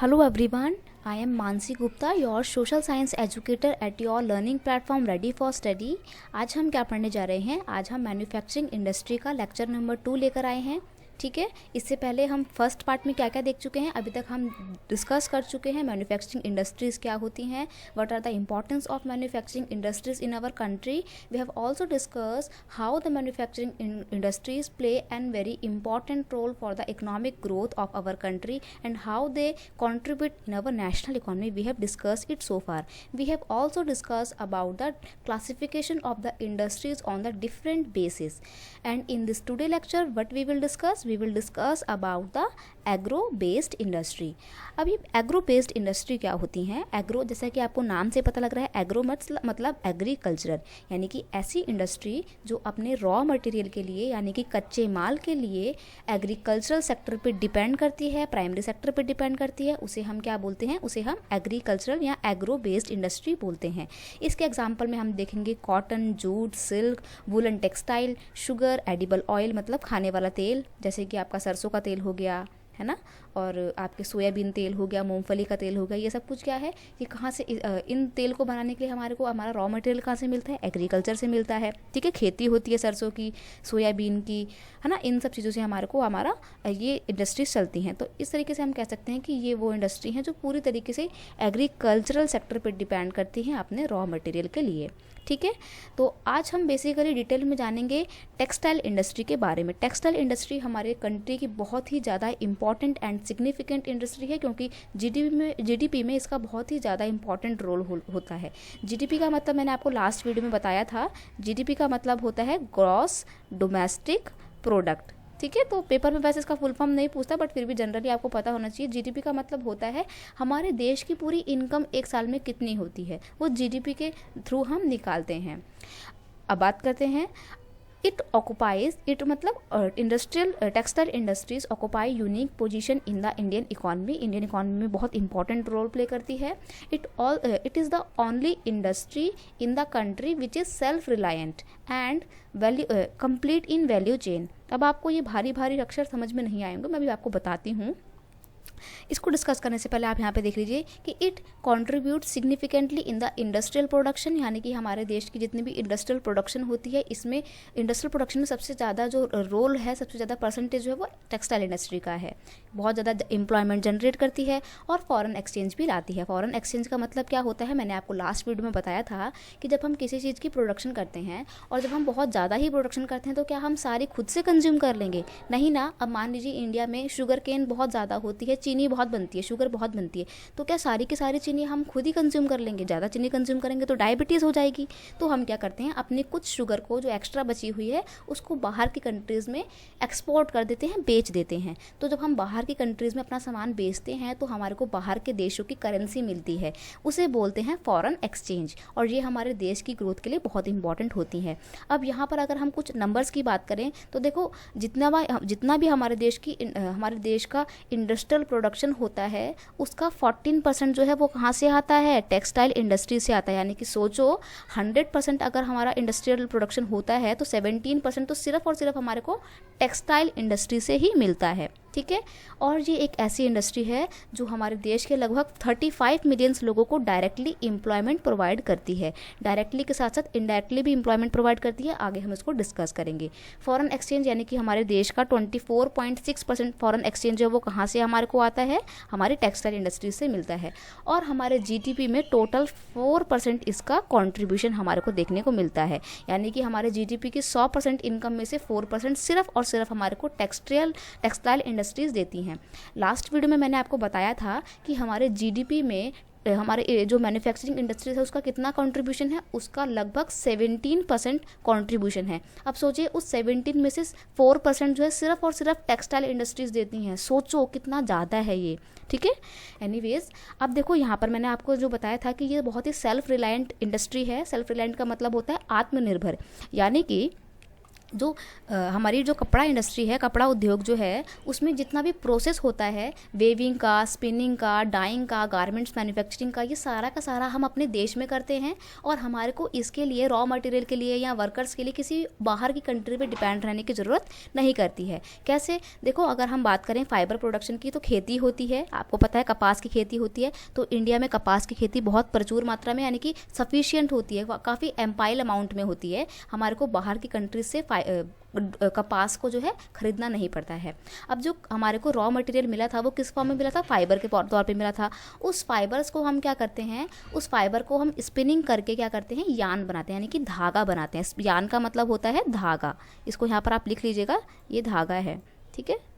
Hello everyone, I am Mansi Gupta, your social science educator at your learning platform Ready for Study। आज हम क्या पढ़ने जा रहे हैं? आज हम मैन्युफैक्चरिंग इंडस्ट्री का लेक्चर नंबर 2 लेकर आए हैं। ठीक है, इससे पहले हम फर्स्ट पार्ट में क्या क्या देख चुके हैं, अभी तक हम डिस्कस कर चुके हैं मैन्युफैक्चरिंग इंडस्ट्रीज़ क्या होती हैं, what are the importance of manufacturing industries in our country. We have also discuss how the manufacturing industries play an very important role for the economic growth of our country and how they contribute in our national economy. We have discussed it so far. We have also discussed about the classification of the industries on the different bases. And in this today lecture, what we will discuss? We will discuss about the agro based industry. अब ये agro based industry क्या होती हैं? Agro, जैसा कि आपको नाम से पता लग रहा है, एग्रो मतलब एग्रीकल्चरल, यानी कि ऐसी इंडस्ट्री जो अपने रॉ मटेरियल के लिए यानी कि कच्चे माल के लिए एग्रीकल्चरल सेक्टर पे डिपेंड करती है, प्राइमरी सेक्टर पे डिपेंड करती है, उसे हम क्या बोलते हैं? उसे हम एग्रीकल्चरल या एग्रो बेस्ड इंडस्ट्री बोलते हैं। इसके एग्जाम्पल में हम देखेंगे cotton, jute, silk, woollen textile, sugar, edible oil मतलब खाने वाला तेल, जैसे कि आपका सरसों का तेल हो गया, है ना, और आपके सोयाबीन तेल हो गया, मूंगफली का तेल हो गया, ये सब कुछ क्या है, ये कहाँ से, इन तेल को बनाने के लिए हमारे को हमारा रॉ मटेरियल कहाँ से मिलता है? एग्रीकल्चर से मिलता है। ठीक है, खेती होती है सरसों की, सोयाबीन की, है ना, इन सब चीज़ों से हमारे को हमारा ये इंडस्ट्रीज चलती हैं। तो इस तरीके से हम कह सकते हैं कि ये वो इंडस्ट्री हैं जो पूरी तरीके से एग्रीकल्चरल सेक्टर पर डिपेंड करती हैं अपने रॉ मटेरियल के लिए। ठीक है, तो आज हम बेसिकली डिटेल में जानेंगे टेक्सटाइल इंडस्ट्री के बारे में। टेक्सटाइल इंडस्ट्री हमारे कंट्री की बहुत ही ज़्यादा इंपॉर्टेंट एंड सिग्निफिकेंट इंडस्ट्री है, क्योंकि जीडीपी में इसका बहुत ही ज़्यादा इंपॉर्टेंट रोल होता है। जीडीपी का मतलब मैंने आपको लास्ट वीडियो में बताया था, जीडीपी का मतलब होता है ग्रॉस डोमेस्टिक प्रोडक्ट। ठीक है, तो पेपर में वैसे इसका फुल फॉर्म नहीं पूछता, बट फिर भी जनरली आपको पता होना चाहिए। जीडीपी का मतलब होता है हमारे देश की पूरी इनकम एक साल में कितनी होती है, वो जीडीपी के थ्रू हम निकालते हैं। अब बात करते हैं, इट मतलब industrial textile industries occupy unique position in the Indian economy में बहुत इंपॉर्टेंट रोल प्ले करती है। It is the only industry in the country which is self reliant and complete in value chain. अब आपको ये भारी भारी अक्षर समझ में नहीं आएंगे, मैं भी आपको बताती हूँ। इसको डिस्कस करने से पहले आप यहाँ पे देख लीजिए कि it contribute significantly in the industrial production, यानी कि हमारे देश की जितनी भी इंडस्ट्रियल प्रोडक्शन होती है, इसमें इंडस्ट्रियल प्रोडक्शन में सबसे ज़्यादा जो रोल है, सबसे ज़्यादा परसेंटेज जो है वो टेक्सटाइल इंडस्ट्री का है। बहुत ज़्यादा एम्प्लॉयमेंट जनरेट करती है और फॉरेन एक्सचेंज भी लाती है। फॉरेन एक्सचेंज का मतलब क्या होता है? मैंने आपको लास्ट वीडियो में बताया था कि जब हम किसी चीज़ की प्रोडक्शन करते हैं और जब हम बहुत ज़्यादा ही प्रोडक्शन करते हैं तो क्या हम सारी खुद से कंज्यूम कर लेंगे? नहीं ना। अब मान लीजिए इंडिया में शुगर केन बहुत ज़्यादा होती है, चीनी बहुत बनती है, शुगर बहुत बनती है, तो क्या सारी की सारी चीनी हम खुद ही कंज्यूम कर लेंगे? ज़्यादा चीनी कंज्यूम करेंगे तो डायबिटीज़ हो जाएगी। तो हम क्या करते हैं, अपनी कुछ शुगर को जो एक्स्ट्रा बची हुई है उसको बाहर की कंट्रीज़ में एक्सपोर्ट कर देते हैं, बेच देते हैं। तो जब हम बाहर की कंट्रीज़ में अपना सामान बेचते हैं तो हमारे को बाहर के देशों की करेंसी मिलती है, उसे बोलते हैं फॉरेन एक्सचेंज, और ये हमारे देश की ग्रोथ के लिए बहुत इंपॉर्टेंट होती है। अब यहाँ पर अगर हम कुछ नंबर्स की बात करें तो देखो, जितना भी हमारे देश का इंडस्ट्रियल प्रोडक्शन होता है उसका 14% जो है वो कहाँ से आता है? टेक्सटाइल इंडस्ट्री से आता है। यानी कि सोचो 100% अगर हमारा इंडस्ट्रियल प्रोडक्शन होता है तो 17% तो सिर्फ और सिर्फ हमारे को टेक्सटाइल इंडस्ट्री से ही मिलता है। ठीक है, और ये एक ऐसी इंडस्ट्री है जो हमारे देश के लगभग 35 मिलियंस लोगों को डायरेक्टली एम्प्लॉयमेंट प्रोवाइड करती है। डायरेक्टली के साथ साथ इनडायरेक्टली भी एम्प्लॉयमेंट प्रोवाइड करती है, आगे हम इसको डिस्कस करेंगे। फॉरेन एक्सचेंज, यानी कि हमारे देश का 24.6% फॉरेन एक्सचेंज जो है वो कहाँ से हमारे को आता है? हमारी टेक्सटाइल इंडस्ट्री से मिलता है। और हमारे जीडीपी में टोटल 4% इसका कॉन्ट्रीब्यूशन हमारे को देखने को मिलता है। यानी कि हमारे जीडीपी की 100% इनकम में से 4% सिर्फ और सिर्फ हमारे को टेक्सटाइल इंडस्ट्रीज देती हैं। लास्ट वीडियो में मैंने आपको बताया था कि हमारे जीडीपी में हमारे जो मैन्युफैक्चरिंग इंडस्ट्रीज है उसका कितना कंट्रीब्यूशन है? उसका लगभग 17% कंट्रीब्यूशन है। अब सोचिए उस 17 में से 4% जो है सिर्फ और सिर्फ टेक्सटाइल इंडस्ट्रीज देती हैं। सोचो कितना ज़्यादा है ये। ठीक है, एनीवेज अब देखो यहाँ पर मैंने आपको जो बताया था कि ये बहुत ही सेल्फ रिलायंट इंडस्ट्री है। सेल्फ रिलायंट का मतलब होता है आत्मनिर्भर, यानी कि जो हमारी जो कपड़ा इंडस्ट्री है, कपड़ा उद्योग जो है, उसमें जितना भी प्रोसेस होता है वेविंग का, स्पिनिंग का, डाइंग का, गारमेंट्स मैन्युफैक्चरिंग का, ये सारा का सारा हम अपने देश में करते हैं। और हमारे को इसके लिए रॉ मटेरियल के लिए या वर्कर्स के लिए किसी बाहर की कंट्री पे डिपेंड रहने की ज़रूरत नहीं करती है। कैसे? देखो, अगर हम बात करें फाइबर प्रोडक्शन की, तो खेती होती है, आपको पता है कपास की खेती होती है। तो इंडिया में कपास की खेती बहुत प्रचुर मात्रा में, यानी कि सफिशियंट होती है, काफ़ी एम्पाइल अमाउंट में होती है। हमारे को बाहर की कंट्रीज से कपास को जो है खरीदना नहीं पड़ता है। अब जो हमारे को रॉ मटेरियल मिला था वो किस फॉर्म में मिला था? फाइबर के तौर पे मिला था। उस फाइबर्स को हम क्या करते हैं, उस फाइबर को हम स्पिनिंग करके क्या करते हैं, यान बनाते हैं, यानी कि धागा बनाते हैं। यान का मतलब होता है धागा। इसको यहाँ पर आप लिख लीजिएगा, ये धागा है, ठीक है।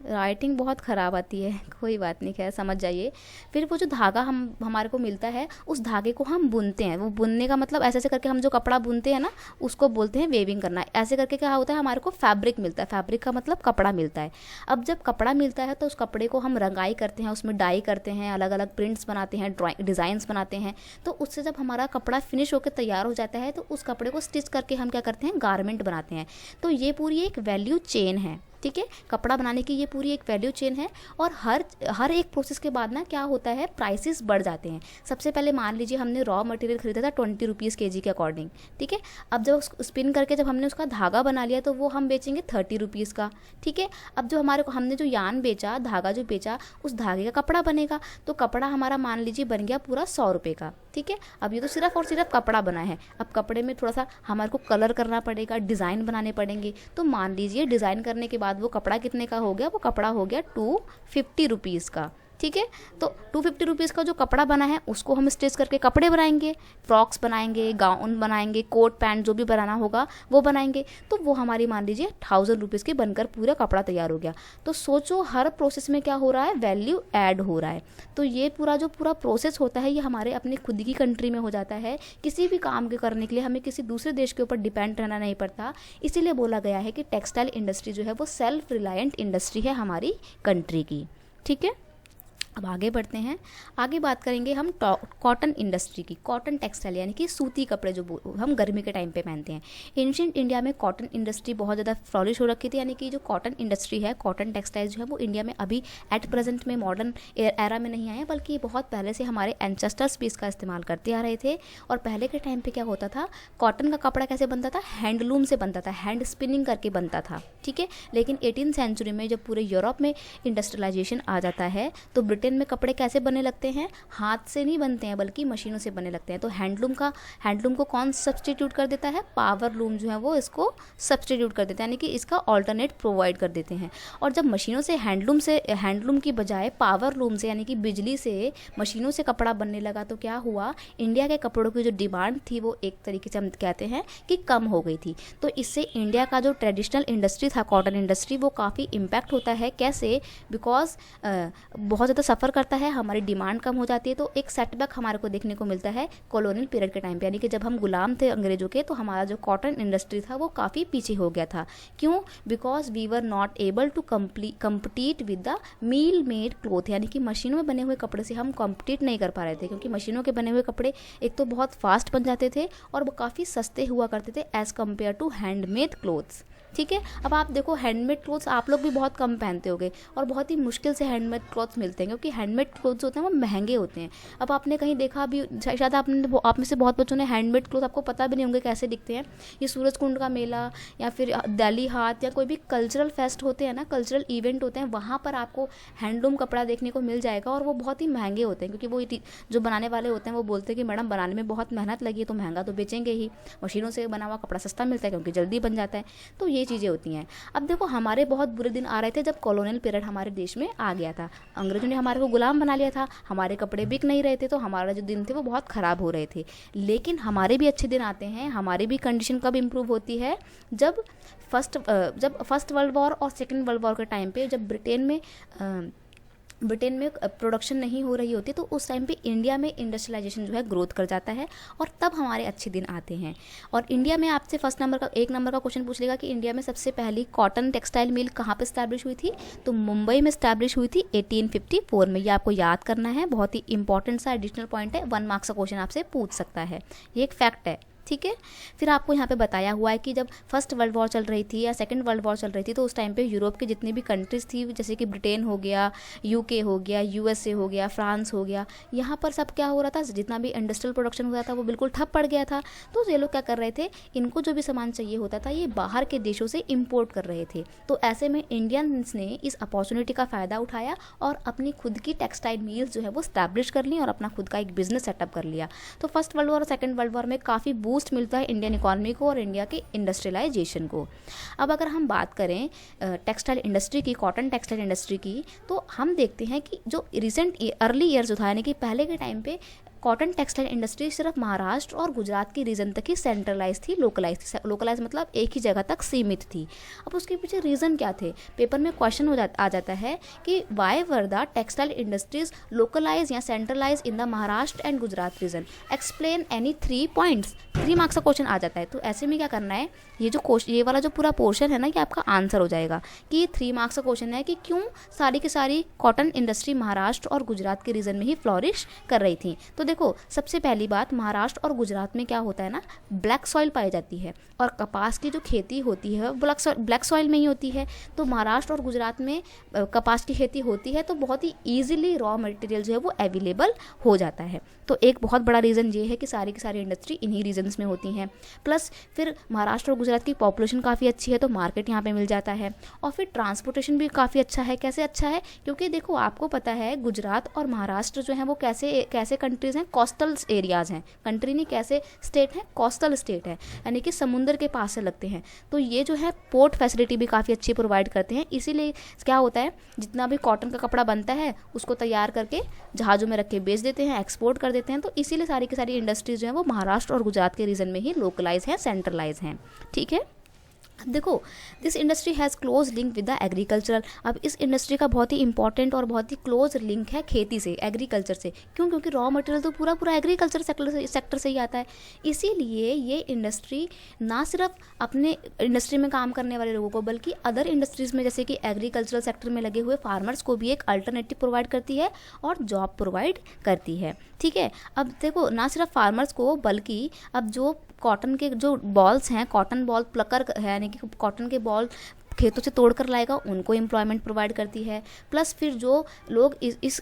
राइटिंग बहुत ख़राब आती है, कोई बात नहीं, खैर समझ जाइए। फिर वो जो धागा हमारे को मिलता है, उस धागे को हम बुनते हैं। वो बुनने का मतलब ऐसे ऐसे करके हम जो कपड़ा बुनते हैं ना, उसको बोलते हैं वेविंग करना। ऐसे करके क्या होता है, हमारे को फैब्रिक मिलता है। फैब्रिक का मतलब कपड़ा मिलता है। अब जब कपड़ा मिलता है तो उस कपड़े को हम रंगाई करते हैं, उसमें डाई करते हैं, अलग अलग प्रिंट्स बनाते हैं, डिज़ाइंस बनाते हैं। तो उससे जब हमारा कपड़ा फिनिश होकर तैयार हो जाता है तो उस कपड़े को स्टिच करके हम क्या करते हैं, गारमेंट बनाते हैं। तो ये पूरी एक वैल्यू चेन है, ठीक है। कपड़ा बनाने की ये पूरी एक वैल्यू चेन है। और हर एक प्रोसेस के बाद ना क्या होता है, प्राइसेस बढ़ जाते हैं। सबसे पहले मान लीजिए हमने रॉ मटेरियल खरीदा था 20 रुपीज़ kg के अकॉर्डिंग, ठीक है। अब जब उसको स्पिन करके जब हमने उसका धागा बना लिया तो वो हम बेचेंगे 30 रुपीज़ का, ठीक है। अब जो हमने जो यान बेचा, धागा जो बेचा, उस धागे का कपड़ा बनेगा। तो कपड़ा हमारा मान लीजिए बन गया पूरा 100 रुपये का, ठीक है। अब ये तो सिर्फ और सिर्फ कपड़ा बना है। अब कपड़े में थोड़ा सा हमारे को कलर करना पड़ेगा, डिज़ाइन बनाने पड़ेंगे। तो मान लीजिए डिज़ाइन करने के बाद वो कपड़ा कितने का हो गया, वो कपड़ा हो गया 250 रुपीज़ का, ठीक है। तो 250 रुपीज़ का जो कपड़ा बना है उसको हम स्टिच करके कपड़े बनाएंगे, फ्रॉक्स बनाएंगे, गाउन बनाएंगे, कोट पैंट जो भी बनाना होगा वो बनाएंगे। तो वो हमारी मान लीजिए 1000 रुपीज़ के बनकर पूरा कपड़ा तैयार हो गया। तो सोचो हर प्रोसेस में क्या हो रहा है, वैल्यू ऐड हो रहा है। तो ये जो पूरा प्रोसेस होता है ये हमारे अपने खुद की कंट्री में हो जाता है। किसी भी काम के करने के लिए हमें किसी दूसरे देश के ऊपर डिपेंड रहना नहीं पड़ता। इसीलिए बोला गया है कि टेक्सटाइल इंडस्ट्री जो है वो सेल्फ रिलायंट इंडस्ट्री है हमारी कंट्री की, ठीक है। अब आगे बढ़ते हैं। आगे बात करेंगे हम कॉटन इंडस्ट्री की। कॉटन टेक्सटाइल यानी कि सूती कपड़े जो हम गर्मी के टाइम पे पहनते हैं। एंशिएंट इंडिया में कॉटन इंडस्ट्री बहुत ज़्यादा फ्लॉरिश हो रखी थी, यानी कि जो कॉटन इंडस्ट्री है, कॉटन टेक्सटाइल जो है वो इंडिया में अभी एट प्रेजेंट में मॉडर्न एरा में नहीं आए, बल्कि बहुत पहले से हमारे एंसेस्टर्स भी इसका इस्तेमाल करते आ रहे थे। और पहले के टाइम पर क्या होता था, कॉटन का कपड़ा कैसे बनता था, हैंडलूम से बनता था, हैंड स्पिनिंग करके बनता था, ठीक है। लेकिन 18वीं सेंचुरी में जब पूरे यूरोप में इंडस्ट्रियलाइजेशन आ जाता है तो ब्रिटेन में कपड़े कैसे बनने लगते हैं, हाथ से नहीं बनते हैं बल्कि मशीनों से बनने लगते हैं। तो हैंडलूम को कौन सब्सटीट्यूट कर देता है, पावर लूम जो है वो इसको सब्सटीट्यूट कर देता है, यानी कि इसका ऑल्टरनेट प्रोवाइड कर देते हैं। और जब मशीनों से हैंडलूम की बजाय पावर लूम से यानी कि बिजली से मशीनों से कपड़ा बनने लगा तो क्या हुआ, इंडिया के कपड़ों की जो डिमांड थी वो एक तरीके से हम कहते हैं कि कम हो गई थी। तो इससे इंडिया का जो ट्रेडिशनल इंडस्ट्री था, कॉटन इंडस्ट्री, वो काफ़ी इम्पैक्ट होता है। कैसे? बिकॉज बहुत ज़्यादा सफ़र करता है, हमारी डिमांड कम हो जाती है। तो एक सेटबैक हमारे को देखने को मिलता है कॉलोनियल पीरियड के टाइम पे, यानी कि जब हम गुलाम थे अंग्रेजों के, तो हमारा जो कॉटन इंडस्ट्री था वो काफ़ी पीछे हो गया था। क्यों? Because we were not able to compete with the mill made cloth, यानी कि मशीनों में बने हुए कपड़े से हम कम्पीट नहीं कर पा रहे थे, क्योंकि मशीनों के बने हुए कपड़े एक तो बहुत फास्ट बन जाते थे और वो काफ़ी सस्ते हुआ करते थे as compared to handmade cloths, ठीक है। अब आप देखो हैंडमेड क्लोथ्स आप लोग भी बहुत कम पहनते होगे और बहुत ही मुश्किल से हैंडमेड क्लोथ्स मिलते हैं, क्योंकि हैंडमेड क्लोथ्स होते हैं वो महंगे होते हैं। अब आपने कहीं देखा अभी, शायद आप में से बहुत बच्चों ने हैंडमेड क्लोथ, आपको पता भी नहीं होंगे कैसे दिखते हैं। ये सूरजकुंड का मेला या फिर दिल्ली हाट या कोई भी कल्चरल फेस्ट होते हैं ना, कल्चरल इवेंट होते हैं, वहाँ पर आपको हैंडलूम कपड़ा देखने को मिल जाएगा। और वो बहुत ही महंगे होते हैं, क्योंकि वो जो बनाने वाले होते हैं वो बोलते हैं कि मैडम बनाने में बहुत मेहनत लगी है तो महंगा तो बेचेंगे ही। मशीनों से बना हुआ कपड़ा सस्ता मिलता है क्योंकि जल्दी बन जाता है। तो ये चीज़ें होती हैं। अब देखो हमारे बहुत बुरे दिन आ रहे थे जब कॉलोनियल पीरियड हमारे देश में आ गया था। अंग्रेजों ने हमारे को गुलाम बना लिया था, हमारे कपड़े बिक नहीं रहे थे, तो हमारा जो दिन थे वो बहुत ख़राब हो रहे थे। लेकिन हमारे भी अच्छे दिन आते हैं, हमारी भी कंडीशन कब इम्प्रूव होती है, जब फर्स्ट वर्ल्ड वॉर और सेकेंड वर्ल्ड वॉर के टाइम पे जब ब्रिटेन में प्रोडक्शन नहीं हो रही होती, तो उस टाइम पे इंडिया में इंडस्ट्रियलाइजेशन जो है ग्रोथ कर जाता है और तब हमारे अच्छे दिन आते हैं। और इंडिया में आपसे एक नंबर का क्वेश्चन पूछ लेगा कि इंडिया में सबसे पहली कॉटन टेक्सटाइल मिल कहाँ पे स्टैब्लिश हुई थी, तो मुंबई में स्टैब्लिश हुई थी 1854 में। ये आपको याद करना है, बहुत ही इंपॉर्टेंट सा एडिशनल पॉइंट है, 1 मार्क्स का क्वेश्चन आपसे पूछ सकता है, ये एक फैक्ट है, ठीक है। फिर आपको यहाँ पे बताया हुआ है कि जब फर्स्ट वर्ल्ड वॉर चल रही थी या सेकंड वर्ल्ड वॉर चल रही थी तो उस टाइम पे यूरोप की जितनी भी कंट्रीज़ थी, जैसे कि ब्रिटेन हो गया, यूके हो गया, यूएसए हो गया, फ्रांस हो गया, यहाँ पर सब क्या हो रहा था, जितना भी इंडस्ट्रियल प्रोडक्शन हो रहा था वो बिल्कुल ठप पड़ गया था। तो ये लोग क्या कर रहे थे, इनको जो भी सामान चाहिए होता था ये बाहर के देशों से इम्पोर्ट कर रहे थे। तो ऐसे में इंडियंस ने इस अपॉर्चुनिटी का फ़ायदा उठाया और अपनी खुद की टेक्सटाइल मिल्स जो है वो स्टैब्लिश कर ली और अपना खुद का एक बिजनेस सेटअप कर लिया। तो फर्स्ट वर्ल्ड वॉर और सेकंड वर्ल्ड वॉर में काफ़ी बूस्ट मिलता है इंडियन इकॉनमी को और इंडिया के इंडस्ट्रियलाइजेशन को। अब अगर हम बात करें टेक्सटाइल इंडस्ट्री की, कॉटन टेक्सटाइल इंडस्ट्री की, तो हम देखते हैं कि जो रिसेंट अर्ली ईयर जो था, यानी कि पहले के टाइम पे कॉटन टेक्सटाइल इंडस्ट्री सिर्फ महाराष्ट्र और गुजरात की रीजन तक ही सेंट्रलाइज थी, लोकलाइज थी। लोकलाइज मतलब एक ही जगह तक सीमित थी। अब उसके पीछे रीज़न क्या थे, पेपर में क्वेश्चन आ जाता है कि why were the textile industries localise या centralise in the Maharashtra and Gujarat region, explain any 3 points. 3 marks का क्वेश्चन आ जाता है। तो ऐसे में क्या करना है, ये वाला जो पूरा पोर्शन है ना, ये आपका आंसर हो जाएगा कि ये 3 मार्क्स का क्वेश्चन है कि क्यों सारी की सारी कॉटन इंडस्ट्री महाराष्ट्र और गुजरात के रीजन में ही फ्लॉरिश कर रही थी। तो देखो, सबसे पहली बात, महाराष्ट्र और गुजरात में क्या होता है ना, ब्लैक सॉइल पाई जाती है और कपास की जो खेती होती है ब्लैक सॉइल में ही होती है। तो महाराष्ट्र और गुजरात में कपास की खेती होती है तो बहुत ही ईजिली रॉ मटेरियल जो है वो अवेलेबल हो जाता है। तो एक बहुत बड़ा रीज़न ये है कि सारी की सारी इंडस्ट्री इन्हीं रीजन्स में होती हैं। प्लस फिर महाराष्ट्र और गुजरात की पॉपुलेशन काफ़ी अच्छी है तो मार्केट यहाँ पे मिल जाता है। और फिर ट्रांसपोर्टेशन भी काफ़ी अच्छा है। कैसे अच्छा है, क्योंकि देखो आपको पता है गुजरात और महाराष्ट्र जो है वो कैसे कंट्रीज़ हैं, कोस्टल एरियाज़ हैं। कंट्री नहीं, कैसे स्टेट है, कोस्टल स्टेट है, यानी कि समुंदर के पास से लगते हैं। तो ये जो है पोर्ट फैसिलिटी भी काफ़ी अच्छी प्रोवाइड करते हैं। इसीलिए क्या होता है, जितना भी कॉटन का कपड़ा बनता है उसको तैयार करके जहाज़ों में रख के बेच देते हैं, एक्सपोर्ट कर देते हैं। तो इसीलिए सारी की सारी इंडस्ट्रीज जो है वो महाराष्ट्र और गुजरात के रीजन में ही लोकलाइज हैं, सेंट्रलाइज हैं। ठीक है। अब देखो, this industry has close link with the agricultural. अब इस इंडस्ट्री का बहुत ही इंपॉर्टेंट और बहुत ही क्लोज लिंक है खेती से, एग्रीकल्चर से। क्यों? क्योंकि रॉ मटेरियल तो पूरा एग्रीकल्चर सेक्टर से ही आता है। इसीलिए ये इंडस्ट्री ना सिर्फ अपने इंडस्ट्री में काम करने वाले लोगों को बल्कि अदर इंडस्ट्रीज़ में जैसे कि एग्रीकल्चरल सेक्टर में लगे हुए फार्मर्स को भी एक अल्टरनेटिव प्रोवाइड करती है और जॉब प्रोवाइड करती है। ठीक है। अब देखो, ना सिर्फ फार्मर्स को बल्कि अब जो कॉटन के जो बॉल्स हैं, कॉटन बॉल प्लकर है, यानी कि कॉटन के बॉल खेतों से तोड़ कर लाएगा, उनको एम्प्लॉयमेंट प्रोवाइड करती है। प्लस फिर जो लोग इस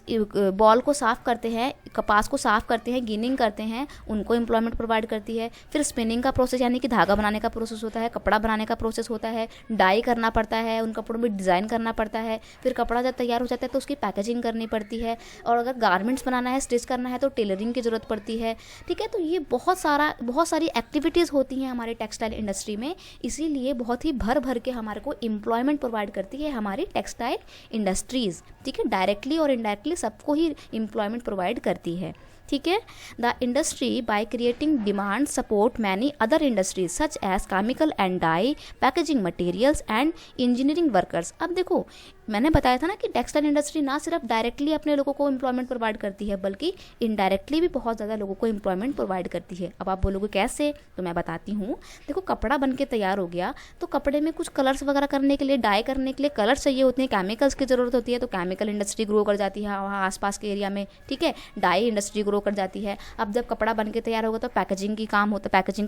बॉल को साफ़ करते हैं, कपास को साफ़ करते हैं, गिनिंग करते हैं, उनको एम्प्लॉयमेंट प्रोवाइड करती है। फिर स्पिनिंग का प्रोसेस, यानी कि धागा बनाने का प्रोसेस होता है, कपड़ा बनाने का प्रोसेस होता है, डाई करना पड़ता है, उन कपड़ों में डिज़ाइन करना पड़ता है। फिर कपड़ा जब तैयार हो जाता है तो उसकी पैकेजिंग करनी पड़ती है। और अगर गारमेंट्स बनाना है, स्टिच करना है तो टेलरिंग की ज़रूरत पड़ती है। ठीक है। तो ये बहुत सारी एक्टिविटीज़ होती हैं हमारे टेक्सटाइल इंडस्ट्री में। इसीलिए बहुत ही भर के हमारे को एम्प्लॉयमेंट प्रोवाइड करती है हमारी टेक्सटाइल इंडस्ट्रीज़। ठीक है। डायरेक्टली और इनडायरेक्टली सबको ही एम्प्लॉयमेंट प्रोवाइड करती है। ठीक है। The industry by creating demand support many other industries such as chemical and dye, packaging materials and engineering workers. अब देखो, मैंने बताया था ना कि टेक्सटाइल इंडस्ट्री ना सिर्फ डायरेक्टली अपने लोगों को एम्प्लॉयमेंट प्रोवाइड करती है बल्कि इनडायरेक्टली भी बहुत ज़्यादा लोगों को एम्प्लॉयमेंट प्रोवाइड करती है। अब आप बोलोगे कैसे, तो मैं बताती हूँ। देखो, कपड़ा बन के तैयार हो गया तो कपड़े में कुछ कलर्स वगैरह करने के लिए, डाई करने के लिए कलर्स चाहिए होते हैं, केमिकल्स की ज़रूरत होती है। तो केमिकल इंडस्ट्री ग्रो कर जाती है वहाँ आसपास के एरिया में। ठीक है। डाई इंडस्ट्री ग्रो कर जाती है। अब जब कपड़ा बन के तैयार होगा तो पैकेजिंग का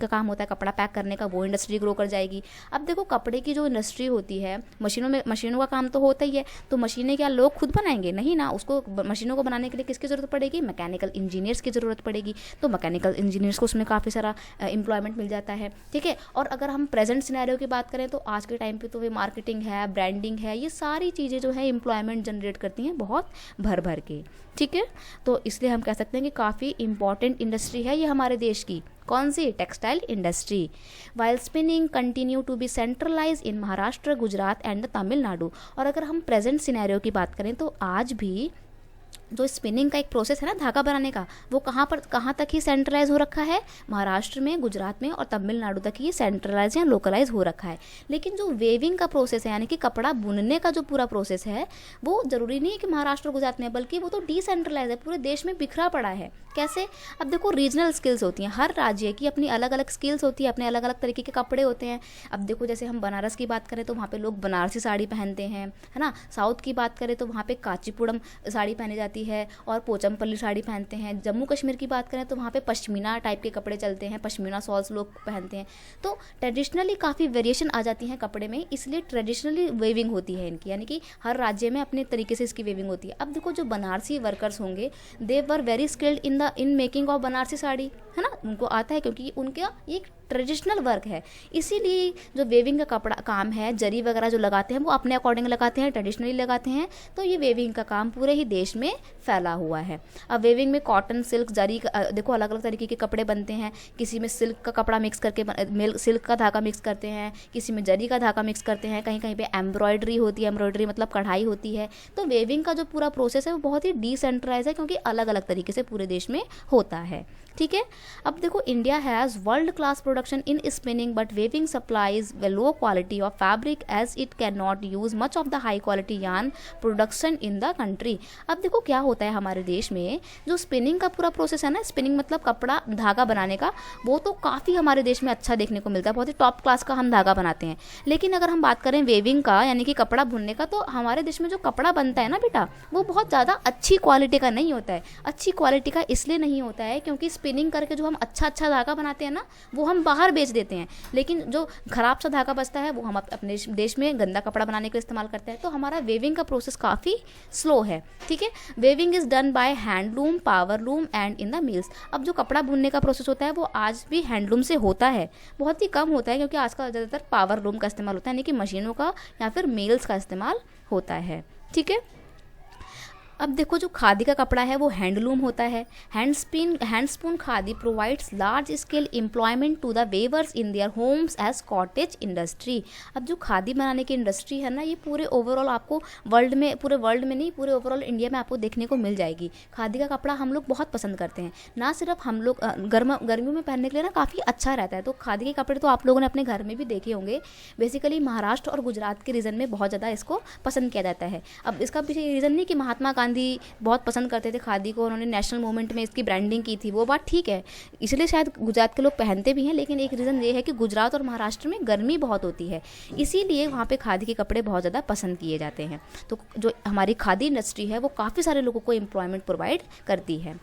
काम होता है, कपड़ा पैक करने का, वो इंडस्ट्री ग्रो कर जाएगी। अब देखो, कपड़े की जो इंडस्ट्री होती है, मशीनों का काम तो होता ही है। तो मशीनें क्या लोग खुद बनाएंगे? नहीं ना। उसको मशीनों को बनाने के लिए किसकी ज़रूरत पड़ेगी? मैकेनिकल इंजीनियर्स की ज़रूरत पड़ेगी। तो मैकेनिकल इंजीनियर्स को उसमें काफ़ी सारा एम्प्लॉयमेंट मिल जाता है। ठीक है। और अगर हम प्रेजेंट सिनेरियो की बात करें तो आज के टाइम पे तो वे मार्केटिंग है, ब्रांडिंग है, ये सारी चीज़ें जो है एम्प्लॉयमेंट जनरेट करती हैं बहुत भर के। ठीक है। तो इसलिए हम कह सकते हैं कि काफ़ी इंपॉर्टेंट इंडस्ट्री है ये हमारे देश की। कौन सी? Textile industry. While spinning continue to be centralise in Maharashtra, Gujarat and the Tamil Nadu. और अगर हम प्रेजेंट सिनेरियो की बात करें तो आज भी जो स्पिनिंग का एक प्रोसेस है ना, धागा बनाने का, वो कहाँ तक ही सेंट्रलाइज हो रखा है? महाराष्ट्र में, गुजरात में और तमिलनाडु तक ही सेंट्रलाइज या लोकलाइज हो रखा है। लेकिन जो वेविंग का प्रोसेस है, यानी कि कपड़ा बुनने का जो पूरा प्रोसेस है, वो ज़रूरी नहीं है कि महाराष्ट्र और गुजरात में, बल्कि वो तो डिसेंट्रलाइज है, पूरे देश में बिखरा पड़ा है। कैसे? अब देखो, रीजनल स्किल्स होती हैं, हर राज्य की अपनी अलग अलग स्किल्स होती है, अपने अलग अलग तरीके के कपड़े होते हैं। अब देखो, जैसे हम बनारस की बात करें तो वहाँ पे लोग बनारसी साड़ी पहनते हैं, है ना। साउथ की बात करें तो वहाँ पे कांचीपुरम साड़ी पहनी जाती जाती है और पोचमपल्ली साड़ी पहनते हैं। जम्मू कश्मीर की बात करें तो वहाँ पे पश्मीना टाइप के कपड़े चलते हैं, पश्मीना शॉल्स लोग पहनते हैं। तो ट्रेडिशनली काफ़ी वेरिएशन आ जाती हैं कपड़े में, इसलिए ट्रेडिशनली वेविंग होती है इनकी, यानी कि हर राज्य में अपने तरीके से इसकी वेविंग होती है। अब देखो जो बनारसी वर्कर्स होंगे, they were very skilled in making of Banarasi sari, है ना, उनको आता है क्योंकि उनका एक ट्रेडिशनल वर्क है। इसीलिए जो वेविंग का कपड़ा काम है, जरी वगैरह जो लगाते हैं वो अपने अकॉर्डिंग लगाते हैं, ट्रेडिशनली लगाते हैं। तो ये वेविंग का काम पूरे ही देश में फैला हुआ है। अब वेविंग में कॉटन, सिल्क, जरी, देखो अलग अलग तरीके के कपड़े बनते हैं। किसी में सिल्क का कपड़ा मिक्स करके सिल्क का धागा मिक्स करते हैं, किसी में जरी का धागा मिक्स करते हैं, कहीं कहीं पे एम्ब्रॉयडरी होती है, एम्ब्रॉयडरी मतलब कढ़ाई होती है। तो वेविंग का जो पूरा प्रोसेस है वो बहुत ही डिसेंट्रलाइज है, क्योंकि अलग अलग तरीके से पूरे देश में होता है। ठीक है। अब देखो India has world class production in spinning but weaving supplies way low quality of fabric as it can not use much of the high quality yarn production in the country. अब देखो क्या होता है हमारे देश में, जो स्पिनिंग का पूरा प्रोसेस है ना, स्पिनिंग मतलब कपड़ा धागा बनाने का, वो तो काफ़ी हमारे देश में अच्छा देखने को मिलता है, बहुत ही टॉप क्लास का हम धागा बनाते हैं। लेकिन अगर हम बात करें वेविंग का, यानी कि कपड़ा बुनने का, तो हमारे देश में जो कपड़ा बनता है ना बेटा, वो बहुत ज़्यादा अच्छी क्वालिटी का नहीं होता है। अच्छी क्वालिटी का इसलिए नहीं होता है क्योंकि स्पिनिंग करके जो हम अच्छा धागा बनाते हैं ना, वो हम बाहर बेच देते हैं, लेकिन जो खराब सा धागा बचता है वो हम अपने देश में गंदा कपड़ा बनाने के लिए इस्तेमाल करते हैं। तो हमारा वेविंग का प्रोसेस काफ़ी स्लो है। ठीक है। Weaving is done by handloom, power loom and in the mills. अब जो कपड़ा बुनने का प्रोसेस होता है वो आज भी हैंडलूम से होता है, बहुत ही कम होता है, क्योंकि आजकल ज़्यादातर पावर लूम का इस्तेमाल होता है, यानी कि मशीनों का या फिर मिल्स का इस्तेमाल होता है। ठीक है। अब देखो जो खादी का कपड़ा है वो हैंडलूम होता है। Handspun khadi provides large scale employment to the weavers in their homes as cottage industry. अब जो खादी बनाने की इंडस्ट्री है ना, ये पूरे ओवरऑल आपको पूरे वर्ल्ड में नहीं, पूरे ओवरऑल इंडिया में आपको देखने को मिल जाएगी। खादी का कपड़ा हम लोग बहुत पसंद करते हैं, ना सिर्फ हम लोग गर्मियों में पहनने के लिए ना काफ़ी अच्छा रहता है। तो खादी के कपड़े तो आप लोगों ने अपने घर में भी देखे होंगे। बेसिकली महाराष्ट्र और गुजरात के रीजन में बहुत ज़्यादा इसको पसंद किया जाता है। अब इसका पीछे रीज़न नहीं कि महात्मा गांधी बहुत पसंद करते थे खादी को, उन्होंने नेशनल मूवमेंट में इसकी ब्रांडिंग की थी, वो बात ठीक है, इसलिए शायद गुजरात के लोग पहनते भी हैं। लेकिन एक रीज़न ये है कि गुजरात और महाराष्ट्र में गर्मी बहुत होती है, इसीलिए वहाँ पे खादी के कपड़े बहुत ज़्यादा पसंद किए जाते हैं। तो जो हमारी खादी इंडस्ट्री है वो काफ़ी सारे लोगों को एम्प्लॉयमेंट प्रोवाइड करती है।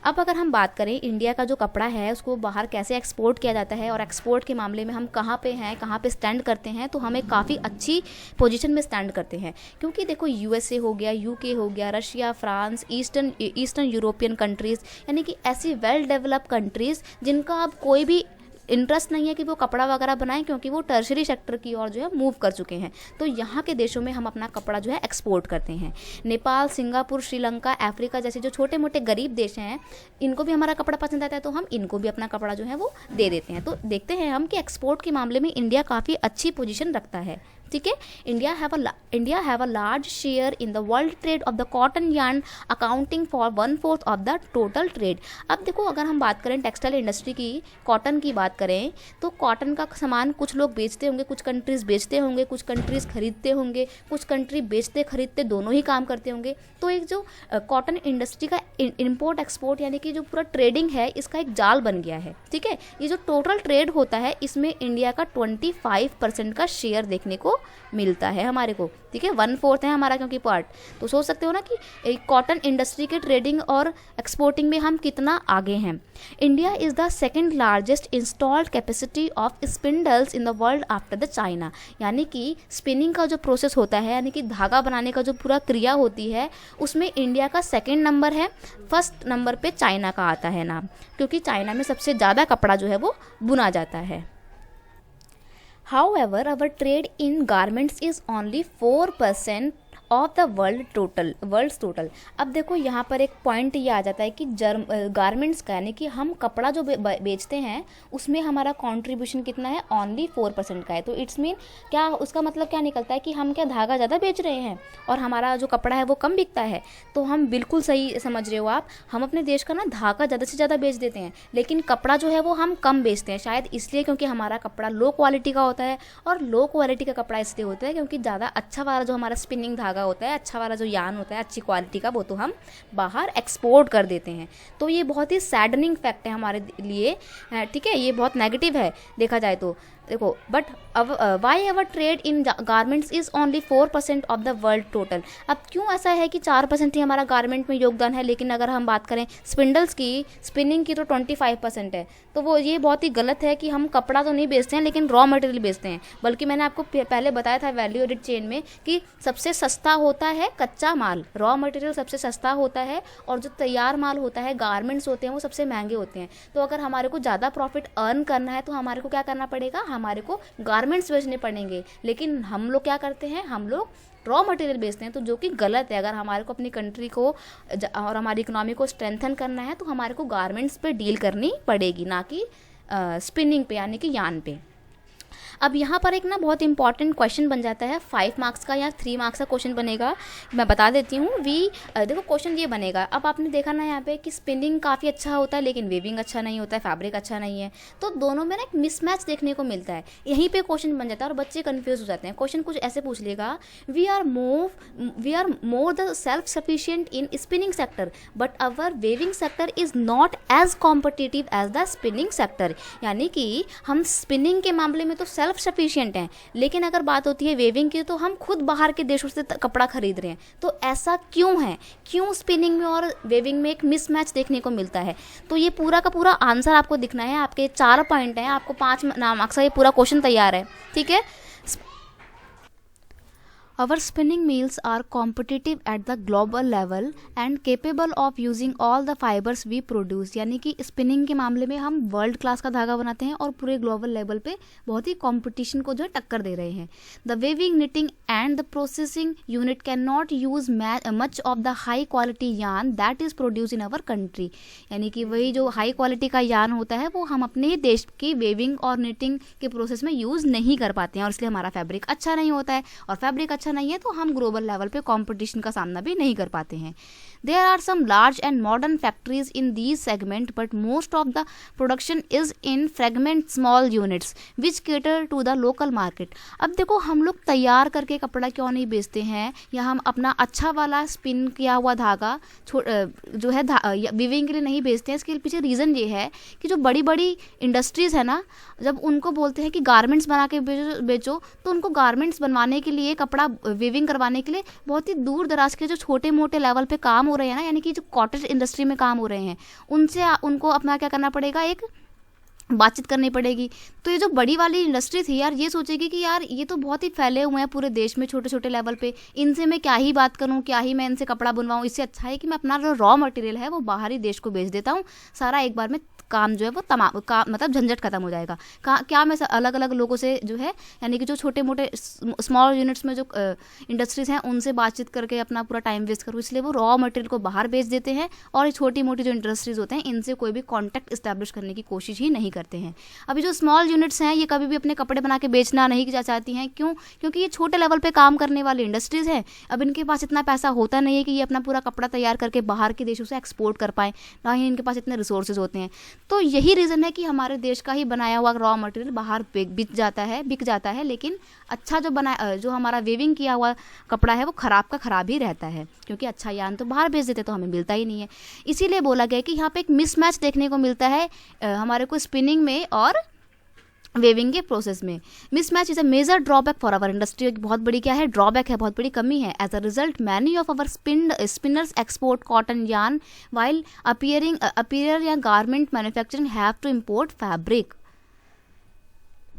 अब अगर हम बात करें इंडिया का जो कपड़ा है उसको बाहर कैसे एक्सपोर्ट किया जाता है, और एक्सपोर्ट के मामले में हम कहाँ पे हैं, कहाँ पे स्टैंड करते हैं, तो हमें काफ़ी अच्छी पोजीशन में स्टैंड करते हैं। क्योंकि देखो यूएसए हो गया, यूके हो गया, Russia, France, eastern European countries, यानी कि ऐसी वेल डेवलप्ड कंट्रीज़ जिनका अब कोई भी इंटरेस्ट नहीं है कि वो कपड़ा वगैरह बनाएं, क्योंकि वो टर्शरी सेक्टर की ओर जो है मूव कर चुके हैं। तो यहाँ के देशों में हम अपना कपड़ा जो है एक्सपोर्ट करते हैं। नेपाल, सिंगापुर, श्रीलंका, अफ्रीका जैसे जो छोटे मोटे गरीब देश हैं, इनको भी हमारा कपड़ा पसंद आता है, तो हम इनको भी अपना कपड़ा जो है वो दे देते हैं। तो देखते हैं हम कि एक्सपोर्ट के मामले में इंडिया काफ़ी अच्छी पोजीशन रखता है। ठीक है। India have a large share in the world trade off the cotton yarn, accounting for 1/4 of the total trade. अब देखो अगर हम बात करें टेक्सटाइल इंडस्ट्री की, कॉटन की बात करें, तो कॉटन का सामान कुछ लोग बेचते होंगे, कुछ कंट्रीज़ बेचते होंगे, कुछ कंट्रीज़ खरीदते होंगे, कुछ कंट्री बेचते खरीदते दोनों ही काम करते होंगे। तो एक जो कॉटन इंडस्ट्री का इम्पोर्ट एक्सपोर्ट यानी कि जो पूरा ट्रेडिंग है, इसका एक जाल बन गया है। ठीक है। ये जो टोटल ट्रेड होता है इसमें इंडिया का 25% का शेयर देखने को मिलता है हमारे को। ठीक है। 1/4 है हमारा क्योंकि पार्ट। तो सोच सकते हो ना कि कॉटन इंडस्ट्री के ट्रेडिंग और एक्सपोर्टिंग में हम कितना आगे हैं। India is the second largest installed capacity of spindles in the world after the China. यानी कि स्पिनिंग का जो प्रोसेस होता है, यानी कि धागा बनाने का जो पूरा क्रिया होती है, उसमें इंडिया का सेकेंड नंबर है। फर्स्ट नंबर पे चाइना का आता है नाम, क्योंकि चाइना में सबसे ज़्यादा कपड़ा जो है वो बुना जाता है। However, our trade in garments is only 4% of the world's total. अब देखो यहाँ पर एक पॉइंट ये आ जाता है कि गारमेंट्स का, यानी कि हम कपड़ा जो बेचते हैं उसमें हमारा कंट्रीब्यूशन कितना है, ओनली 4% का है। तो इट्स मीन क्या, उसका मतलब क्या निकलता है कि हम क्या धागा ज़्यादा बेच रहे हैं और हमारा जो कपड़ा है वो कम बिकता है। तो हम बिल्कुल सही समझ रहे हो आप, हम अपने देश का ना धागा ज़्यादा से ज़्यादा बेच देते हैं, लेकिन कपड़ा जो है वो हम कम बेचते हैं। शायद इसलिए क्योंकि हमारा कपड़ा लो क्वालिटी का होता है, और लो क्वालिटी का कपड़ा इसलिए होता है क्योंकि ज़्यादा अच्छा वाला जो हमारा स्पिनिंग धागा होता है, अच्छा वाला जो यार्न होता है अच्छी क्वालिटी का, वो तो हम बाहर एक्सपोर्ट कर देते हैं। तो ये बहुत ही सैडनिंग फैक्ट है हमारे लिए। ठीक है। ये बहुत नेगेटिव है देखा जाए तो। देखो, but why our trade in garments is only 4% of the world total. अब क्यों ऐसा है कि 4% ही हमारा गारमेंट में योगदान है, लेकिन अगर हम बात करें स्पिंडल्स की, स्पिनिंग की, तो 25% है। तो वो ये बहुत ही गलत है कि हम कपड़ा तो नहीं बेचते हैं लेकिन रॉ मटेरियल बेचते हैं। बल्कि मैंने आपको पहले बताया था वैल्यू एडिड चेन में कि सबसे सस्ता होता है कच्चा माल, रॉ मटेरियल सबसे सस्ता होता है, और जो तैयार माल होता है, गारमेंट्स होते हैं, वो सबसे महंगे होते हैं। तो अगर हमारे को ज़्यादा प्रॉफिट अर्न करना है तो हमारे को क्या करना पड़ेगा, हमारे को गारमेंट्स बेचने पड़ेंगे। लेकिन हम लोग क्या करते हैं, हम लोग रॉ मटेरियल बेचते हैं, तो जो कि गलत है। अगर हमारे को अपनी कंट्री को और हमारी इकोनॉमी को स्ट्रेंथन करना है तो हमारे को गारमेंट्स पे डील करनी पड़ेगी, ना कि स्पिनिंग पे यानी कि यान पे। अब यहाँ पर एक ना बहुत इंपॉर्टेंट क्वेश्चन बन जाता है, 5 मार्क्स का या 3 मार्क्स का क्वेश्चन बनेगा। मैं बता देती हूँ। देखो क्वेश्चन ये बनेगा, अब आपने देखा ना यहाँ पे कि स्पिनिंग काफ़ी अच्छा होता है लेकिन वेविंग अच्छा नहीं होता है, फैब्रिक अच्छा नहीं है, तो दोनों में ना एक मिसमैच देखने को मिलता है। यहीं पे क्वेश्चन बन जाता है और बच्चे कन्फ्यूज हो जाते हैं। क्वेश्चन कुछ ऐसे पूछ लेगा, we are more the self sufficient in spinning sector but our weaving sector is not as competitive as the spinning sector. यानी कि हम स्पिनिंग के मामले में तो सेल्फ सफिशिएंट हैं, लेकिन अगर बात होती है वेविंग की तो हम खुद बाहर के देशों से कपड़ा खरीद रहे हैं। तो ऐसा क्यों है, क्यों स्पिनिंग में और वेविंग में एक मिसमैच देखने को मिलता है? तो ये पूरा का पूरा आंसर आपको दिखना है। आपके 4 पॉइंट हैं, आपको 5 मार्क्स का ये पूरा क्वेश्चन तैयार है, ठीक है। Our spinning mills are competitive at the global level and capable of using all the fibers we produce। यानी कि स्पिनिंग के मामले में हम वर्ल्ड क्लास का धागा बनाते हैं और पूरे ग्लोबल लेवल पे बहुत ही कंपटीशन को जो है टक्कर दे रहे हैं। The weaving, knitting and the processing unit can not use much of the high quality yarn that is produce in our country. यानी कि वही जो हाई क्वालिटी का यान होता है वो हम अपने ही देश की वेविंग और निटिंग के प्रोसेस में यूज़ नहीं कर पाते हैं, और इसलिए हमारा फैब्रिक अच्छा नहीं होता है, और फैब्रिक अच्छा नहीं है तो हम ग्लोबल लेवल पे कंपटीशन का सामना भी नहीं कर पाते हैं। There are some large and modern factories in these segment but most of the production is in fragment small units which cater to the local market. अब देखो, हम लोग तैयार करके कपड़ा क्यों नहीं बेचते हैं, या हम अपना अच्छा वाला स्पिन किया हुआ धागा जो है वीविंग के लिए नहीं बेचते हैं? इसके पीछे रीज़न ये है कि जो बड़ी बड़ी इंडस्ट्रीज़ है ना, जब उनको बोलते हैं कि गारमेंट्स बना के बेचो तो उनको गारमेंट्स बनवाने के लिए, कपड़ा वेविंग करवाने के लिए बहुत ही दूर दराज के जो छोटे मोटे लेवल पे काम हो रहे हैं ना, यानी कि जो कॉटेज इंडस्ट्री में काम हो रहे हैं, उनसे उनको अपना क्या करना पड़ेगा, एक बातचीत करनी पड़ेगी। तो ये जो बड़ी वाली इंडस्ट्री थी यार, ये सोचेगी कि यार ये तो बहुत ही फैले हुए हैं पूरे देश में छोटे छोटे लेवल पे, इनसे मैं क्या ही बात करूं, क्या ही मैं इनसे कपड़ा बुनवाऊं, इससे अच्छा है कि मैं अपना जो रॉ मटेरियल है वो बाहरी देश को बेच देता हूं, सारा एक बार में काम जो है वो मतलब झंझट खत्म हो जाएगा। क्या मैं अलग अलग लोगों से जो है, यानी कि जो छोटे मोटे स्मॉल यूनिट्स में जो इंडस्ट्रीज़ हैं उनसे बातचीत करके अपना पूरा टाइम वेस्ट करूँ, इसलिए वो रॉ मटेरियल को बाहर बेच देते हैं, और ये छोटी मोटी जो इंडस्ट्रीज़ होते हैं इनसे कोई भी कॉन्टैक्ट इस्टेब्लिश करने की कोशिश ही नहीं करते हैं। अभी जो स्मॉल यूनिट्स हैं ये कभी भी अपने कपड़े बना के बेचना नहीं चाहती हैं। क्यों? क्योंकि ये छोटे लेवल पे काम करने वाली इंडस्ट्रीज़ हैं। अब इनके पास इतना पैसा होता नहीं है कि ये अपना पूरा कपड़ा तैयार करके बाहर के देशों से एक्सपोर्ट कर पाएँ, ना ही इनके पास इतने रिसोर्सेज होते हैं। तो यही रीज़न है कि हमारे देश का ही बनाया हुआ रॉ मटेरियल बाहर बिक जाता है, लेकिन अच्छा जो हमारा वेविंग किया हुआ कपड़ा है वो ख़राब का ख़राब ही रहता है, क्योंकि अच्छा यान तो बाहर भेज देते तो हमें मिलता ही नहीं है। इसीलिए बोला गया कि यहाँ पे एक मिसमैच देखने को मिलता है हमारे को स्पिनिंग में और वेविंग के प्रोसेस में। Mismatch is a major drawback for our industry. बहुत बड़ी क्या है, ड्रॉबैक है, बहुत बड़ी कमी है। As a result many of our spinners export cotton yarn while apparel या garment manufacturing have to import fabric.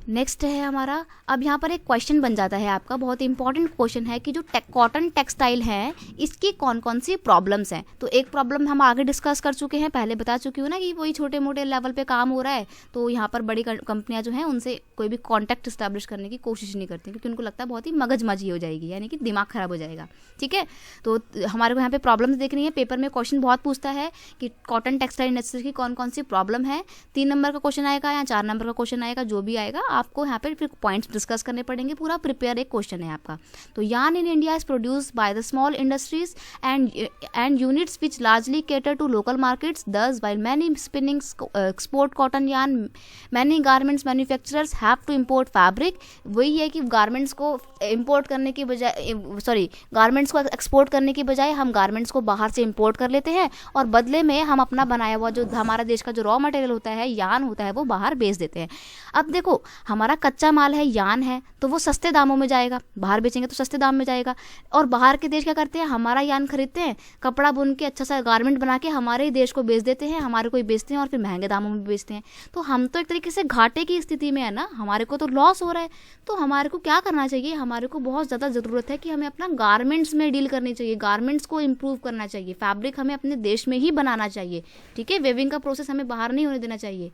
Next है हमारा, अब यहाँ पर एक क्वेश्चन बन जाता है आपका, बहुत इंपॉर्टेंट क्वेश्चन है कि जो कॉटन टेक्सटाइल है इसकी कौन कौन सी प्रॉब्लम्स हैं। तो एक प्रॉब्लम हम आगे डिस्कस कर चुके हैं, पहले बता चुकी हूँ ना कि वही छोटे मोटे लेवल पे काम हो रहा है, तो यहाँ पर बड़ी कंपनियाँ जो हैं उनसे कोई भी कॉन्टैक्ट इस्टेब्लिश करने की कोशिश नहीं करती, क्योंकि उनको लगता है बहुत ही मगजमाजी हो जाएगी, यानी कि दिमाग खराब हो जाएगा। ठीक है, तो हमारे को यहाँ पे प्रॉब्लम्स देखनी है। पेपर में क्वेश्चन बहुत पूछता है कि कॉटन टेक्सटाइल इंडस्ट्री की कौन कौन सी प्रॉब्लम है। 3 नंबर का क्वेश्चन आएगा या 4 नंबर का क्वेश्चन आएगा, जो भी आएगा आपको यहाँ पे फिर पॉइंट्स डिस्कस करने पड़ेंगे। पूरा प्रिपेयर एक क्वेश्चन है आपका। तो yarn in India is produced by the small industries and units which largely cater to local markets. Thus while many spinning export cotton yarn, many garments manufacturers have to import fabric. वही है कि garments को import करने की बजाय garments को export करने की बजाय हम गारमेंट्स को बाहर से इम्पोर्ट कर लेते हैं, और बदले में हम अपना बनाया हुआ जो हमारा देश का जो रॉ मटेरियल होता है, यार्न होता है, वो बाहर बेच देते हैं। अब देखो, हमारा कच्चा माल है, यान है, तो वो सस्ते दामों में जाएगा, बाहर बेचेंगे तो सस्ते दाम में जाएगा। और बाहर के देश क्या करते हैं, हमारा यान खरीदते हैं, कपड़ा बुन के अच्छा सा गारमेंट बना के हमारे ही देश को बेच देते हैं, हमारे को ही बेचते हैं और फिर महंगे दामों में बेचते हैं। तो हम तो एक तरीके से घाटे की स्थिति में है ना, हमारे को तो लॉस हो रहा है। तो हमारे को क्या करना चाहिए, हमारे को बहुत ज़्यादा ज़रूरत है कि हमें अपना गारमेंट्स में डील करनी चाहिए, गारमेंट्स को इम्प्रूव करना चाहिए, फैब्रिक हमें अपने देश में ही बनाना चाहिए, ठीक है। वेविंग का प्रोसेस हमें बाहर नहीं होने देना चाहिए।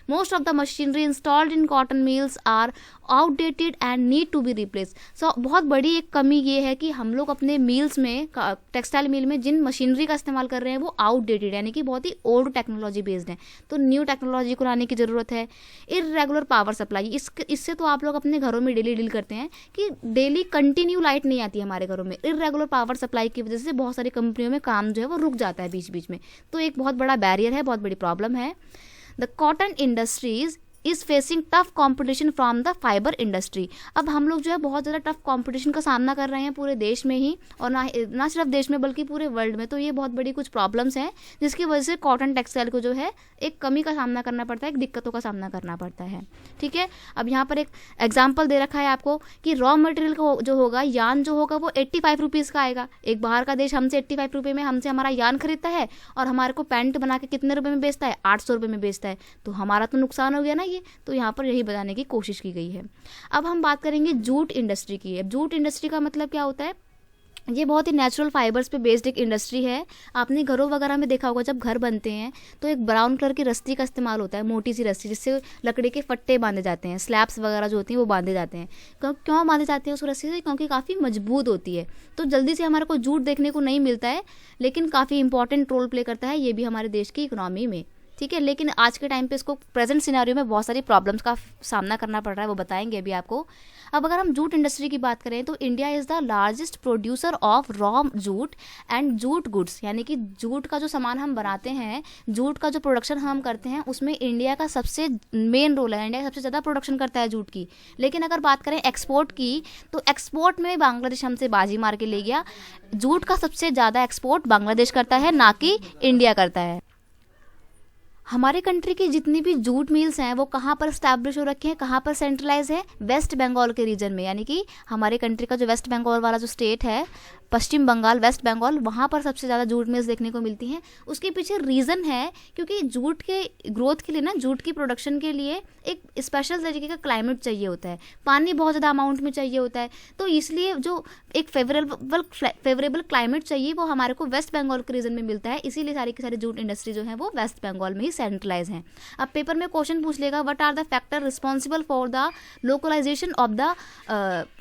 Most of the machinery installed in cotton mills are outdated and need to be replaced. So बहुत बड़ी एक कमी ये है कि हम लोग अपने मिल्स में, टेक्सटाइल मिल में जिन मशीनरी का इस्तेमाल कर रहे हैं वो आउटडेटेड यानी कि बहुत ही ओल्ड टेक्नोलॉजी बेस्ड है, तो न्यू टेक्नोलॉजी को लाने की ज़रूरत है। इरेगुलर पावर सप्लाई, इससे तो आप लोग अपने घरों में डेली डील करते हैं कि डेली कंटिन्यू लाइट नहीं आती है हमारे घरों में। इरेगुलर पावर सप्लाई की वजह से बहुत सारी कंपनियों में काम जो है वो रुक जाता है बीच बीच में, तो एक बहुत बड़ा बैरियर है, बहुत बड़ी प्रॉब्लम है। The cotton industries is facing tough competition from the fiber industry. अब हम लोग जो है बहुत ज़्यादा टफ कंपटीशन का सामना कर रहे हैं पूरे देश में ही, और ना सिर्फ देश में बल्कि पूरे वर्ल्ड में। तो ये बहुत बड़ी कुछ प्रॉब्लम्स हैं जिसकी वजह से कॉटन टेक्सटाइल को जो है एक कमी का सामना करना पड़ता है, एक दिक्कतों का सामना करना पड़ता है, ठीक है। अब यहाँ पर एक एग्जाम्पल दे रखा है आपको कि रॉ मटेरियल को जो होगा, यान जो होगा वो 85 रुपीज़ का आएगा। एक बाहर का देश हमसे 85 रुपये में हमसे हमारा यान खरीदता है और हमारे को पैंट बना के कितने रुपये में बेचता है, 800 रुपये में बेचता है। तो हमारा तो नुकसान हो गया ना ये, तो यहाँ पर यही बताने की कोशिश की गई है। अब हम बात करेंगे जूट इंडस्ट्री की। अब जूट इंडस्ट्री का मतलब क्या होता है, ये बहुत ही नेचुरल फाइबर्स पे बेस्ड एक इंडस्ट्री है। आपने घरों वगैरह में देखा होगा, जब घर बनते हैं तो एक ब्राउन कलर की रस्सी का इस्तेमाल होता है, मोटी सी रस्सी, जिससे लकड़ी के फट्टे बांधे जाते हैं, स्लैब्स वगैरह जो होती हैं वो बांधे जाते हैं। क्यों बांधे जाते हैं उस रस्सी से, क्योंकि काफ़ी मजबूत होती है। तो जल्दी से हमारे को जूट देखने को नहीं मिलता है, लेकिन काफ़ी इंपॉर्टेंट रोल प्ले करता है ये भी हमारे देश की इकोनॉमी में, ठीक है। लेकिन आज के टाइम पे इसको प्रेजेंट सिनेरियो में बहुत सारी प्रॉब्लम्स का सामना करना पड़ रहा है, वो बताएंगे अभी आपको। अब अगर हम जूट इंडस्ट्री की बात करें तो India is the largest producer of raw jute and jute goods, यानी कि जूट का जो सामान हम बनाते हैं, जूट का जो प्रोडक्शन हम करते हैं, उसमें इंडिया का सबसे मेन रोल है। इंडिया सबसे ज़्यादा प्रोडक्शन करता है जूट की। लेकिन अगर बात करें एक्सपोर्ट की, तो एक्सपोर्ट में बांग्लादेश हमसे बाजी मार के ले गया। जूट का सबसे ज़्यादा एक्सपोर्ट बांग्लादेश करता है, ना कि इंडिया करता है। हमारे कंट्री की जितनी भी जूट मिल्स हैं वो कहाँ पर स्टैब्लिश हो रखे हैं, कहाँ पर सेंट्रलाइज है, वेस्ट बंगाल के रीजन में। यानी कि हमारे कंट्री का जो वेस्ट बंगाल वाला जो स्टेट है, पश्चिम बंगाल, वेस्ट बंगाल, वहाँ पर सबसे ज़्यादा जूट मिल्स देखने को मिलती हैं। उसके पीछे रीज़न है क्योंकि जूट के ग्रोथ के लिए ना, जूट की प्रोडक्शन के लिए एक स्पेशल तरीके का क्लाइमेट चाहिए होता है, पानी बहुत ज़्यादा अमाउंट में चाहिए होता है। तो इसलिए जो एक फेवरेबल क्लाइमेट चाहिए वो हमारे को वेस्ट बंगाल के रीजन में मिलता है। इसीलिए सारी की सारी जूट इंडस्ट्री जो है वो वेस्ट बंगाल में ही सेंट्रलाइज हैं। अब पेपर में क्वेश्चन पूछ लेगा, what are the factor responsible for the localization of the